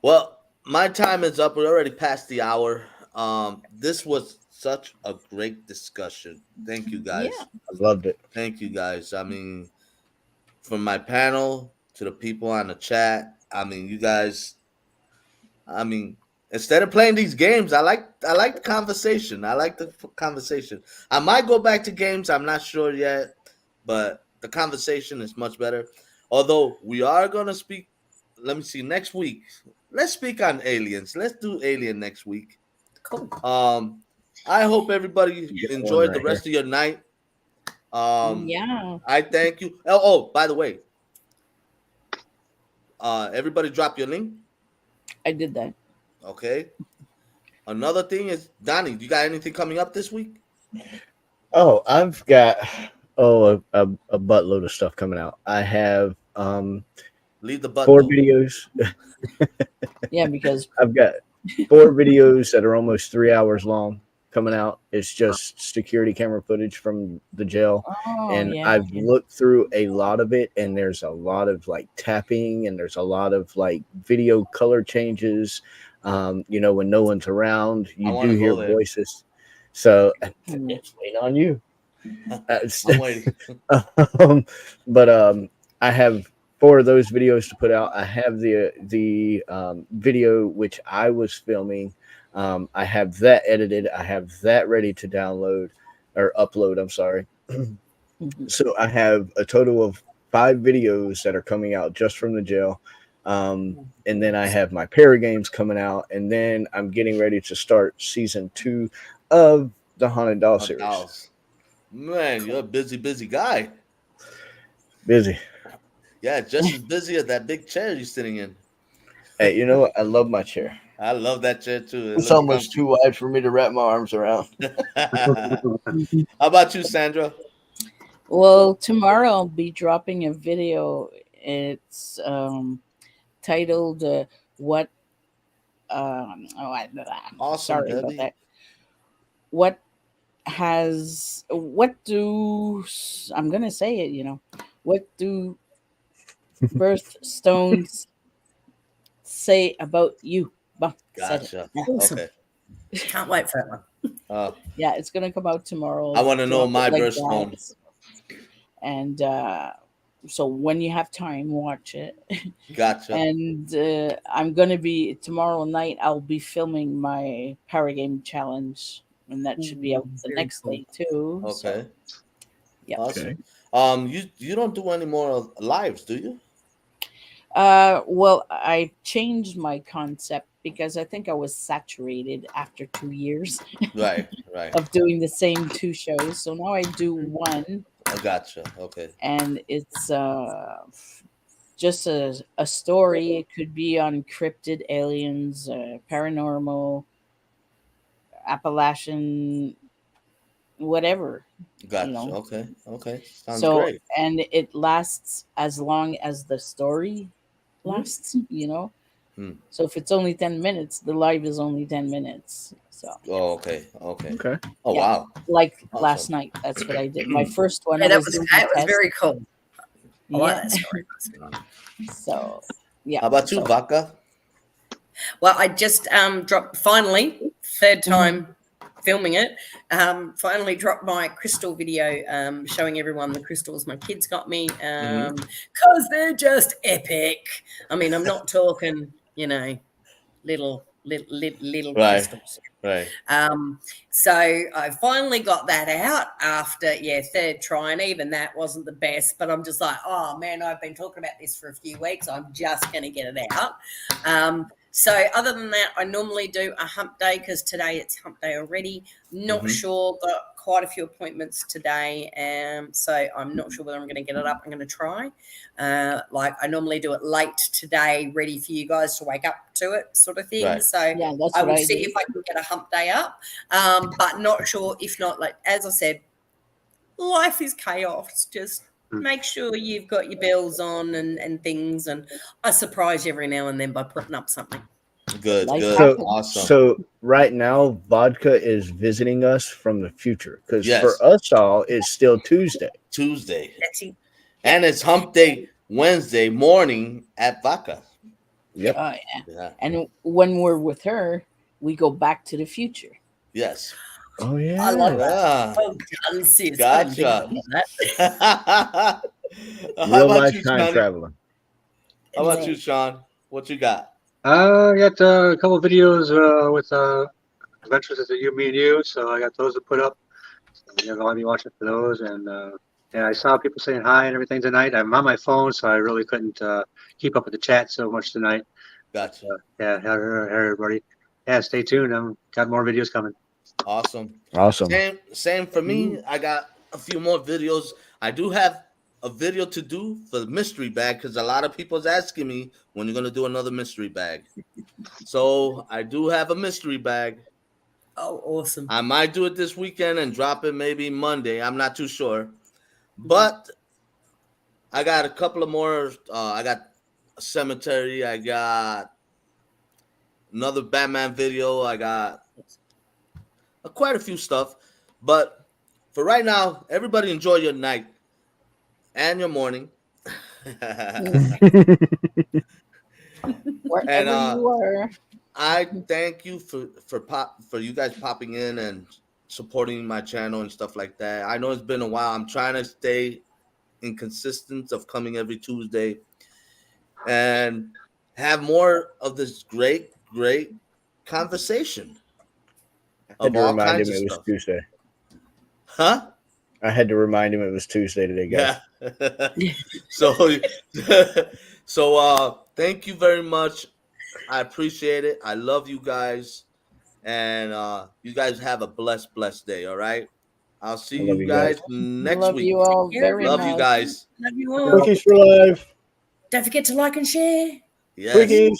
Well, my time is up. We're already past the hour. This was such a great discussion. Thank you guys. Yeah. I loved it. Thank you guys. I mean, from my panel to the people on the chat, I mean, you guys, I mean, instead of playing these games, I like the conversation. I like the conversation. I might go back to games. I'm not sure yet, but the conversation is much better. Although we are going to speak, let me see, next week. Let's speak on aliens. Let's do Alien next week. Cool. I hope everybody Get one enjoyed the right rest of your night. Yeah, I thank you. Oh, by the way, everybody drop your link. I did that. Okay. Another thing is, Donnie, you got anything coming up this week? Oh, I've got a buttload of stuff coming out. I have Leave the butt 4 though. videos. Yeah, because I've got 4 videos that are almost 3 hours long coming out. It's just security camera footage from the jail. And yeah, I've looked through a lot of it, and there's a lot of like tapping, and there's a lot of like video color changes. You know, when no one's around, I you wanna do hear go there. voices. So Mm. it's waiting on you. I'm waiting. But I have 4 of those videos to put out. I have the video which I was filming. I have that edited. I have that ready to download or upload. I'm sorry. Mhm. So I have a total of 5 videos that are coming out just from the jail. And then I have my Paragames coming out, and then I'm getting ready to start season 2 of the Haunted Doll series. Dolls. Man, you're a busy guy. Busy. Yeah, just as busy as that big chair you're sitting in. Hey, you know what? I love my chair. I love that chair too. It It's looks almost too wide for me to wrap my arms around. comfy. How about you, Sandra? Well, tomorrow I'll be dropping a video. It's titled "What." Awesome, Sorry about Debbie. that. I'm gonna say it. You know, what do birthstones say about you? Bah, said it. Gotcha. Yeah. Awesome. Okay. Can't wait for that one. Yeah, it's gonna come out tomorrow. I wanna know Drop it my like birthstone. that. And so when you have time, watch it. Gotcha. And I'm gonna be tomorrow night. I'll be filming my Paragame challenge, and that should be out the Very next cool. day too. Okay. Yeah. Awesome. You don't do any more lives, do you? Well, I changed my concept because I think I was saturated after 2 years Right. of doing the same 2 shows. So now I do one, I gotcha. Okay. and it's just a story. It could be on cryptid, aliens, paranormal, Appalachian, whatever. Gotcha. know. Okay. Sounds So great. and it lasts as long as the story lasts. Hmm. So if it's only 10 minutes, the live is only 10 minutes. So Oh, okay. Okay. Oh, Yeah. wow. like Awesome. last night, that's what I did. My first one. Yeah, I that was was doing that the was test. very cool. I like Yeah. that story. So yeah. How about you, So, Vaca? Well, I just dropped finally third time filming it. Finally dropped my crystal video showing everyone the crystals my kids got me because they're just epic. I mean, I'm not talking, little Right. crystals. Right. So I finally got that out after third try, and even that wasn't the best, but I'm just like, oh man, I've been talking about this for a few weeks. I'm just going to get it out. So other than that, I normally do a hump day because today it's hump day already. Not sure, got quite a few appointments today. So I'm not sure whether I'm going to get it up. I'm going to try. Like I normally do it late today, ready for you guys to wake up to it sort of thing. Right. So yeah, that's I what will I see did. if I can get a hump day up. But not sure. If not, like as I said, life is chaos. Just make sure you've got your bells on and things, and I surprise you every now and then by putting up something. Good. Life Good. happens. Awesome. So right now, Vodka is visiting us from the future because Yes. for us all, it's still Tuesday. Tuesday. That's it. And it's hump day Wednesday morning at Vaca. Yep. Yeah. Yeah. And when we're with her, we go back to the future. Yes. Oh yeah. I love that. Yeah. Well done, sis. I didn't think Gotcha. about that. How Real about life you, time Johnny? traveling. How about you, Sean? What you got? I got a couple of videos with adventures of you, me, and you. So I got those to put up. So I'll be watching for those. And I saw people saying hi and everything tonight. I'm on my phone, so I really couldn't keep up with the chat so much tonight. Gotcha. Hey, everybody. Yeah, stay tuned. Got more videos coming. Awesome. Awesome. Same for me. I got a few more videos. I do have a video to do for the mystery bag because a lot of people's asking me when you're gonna do another mystery bag. So I do have a mystery bag. Oh, awesome. I might do it this weekend and drop it maybe Monday. I'm not too sure. But I got a couple of more. I got a cemetery. I got another Batman video. I got quite a few stuff. But for right now, everybody enjoy your night and your morning. Wherever you are. I thank you for you guys popping in and supporting my channel and stuff like that. I know it's been a while. I'm trying to stay inconsistent of coming every Tuesday and have more of this great conversation I had of to all remind kinds him of it was stuff. Tuesday. Huh? I had to remind him it was Tuesday today, guys. Yeah. So thank you very much. I appreciate it. I love you guys. And you guys have a blessed day, all right? I'll see I love you you guys guys. next Love week. you all Yeah, very Love much. you guys. Love you all. Quickies for life. Don't forget to like and share. Yes. Quickies.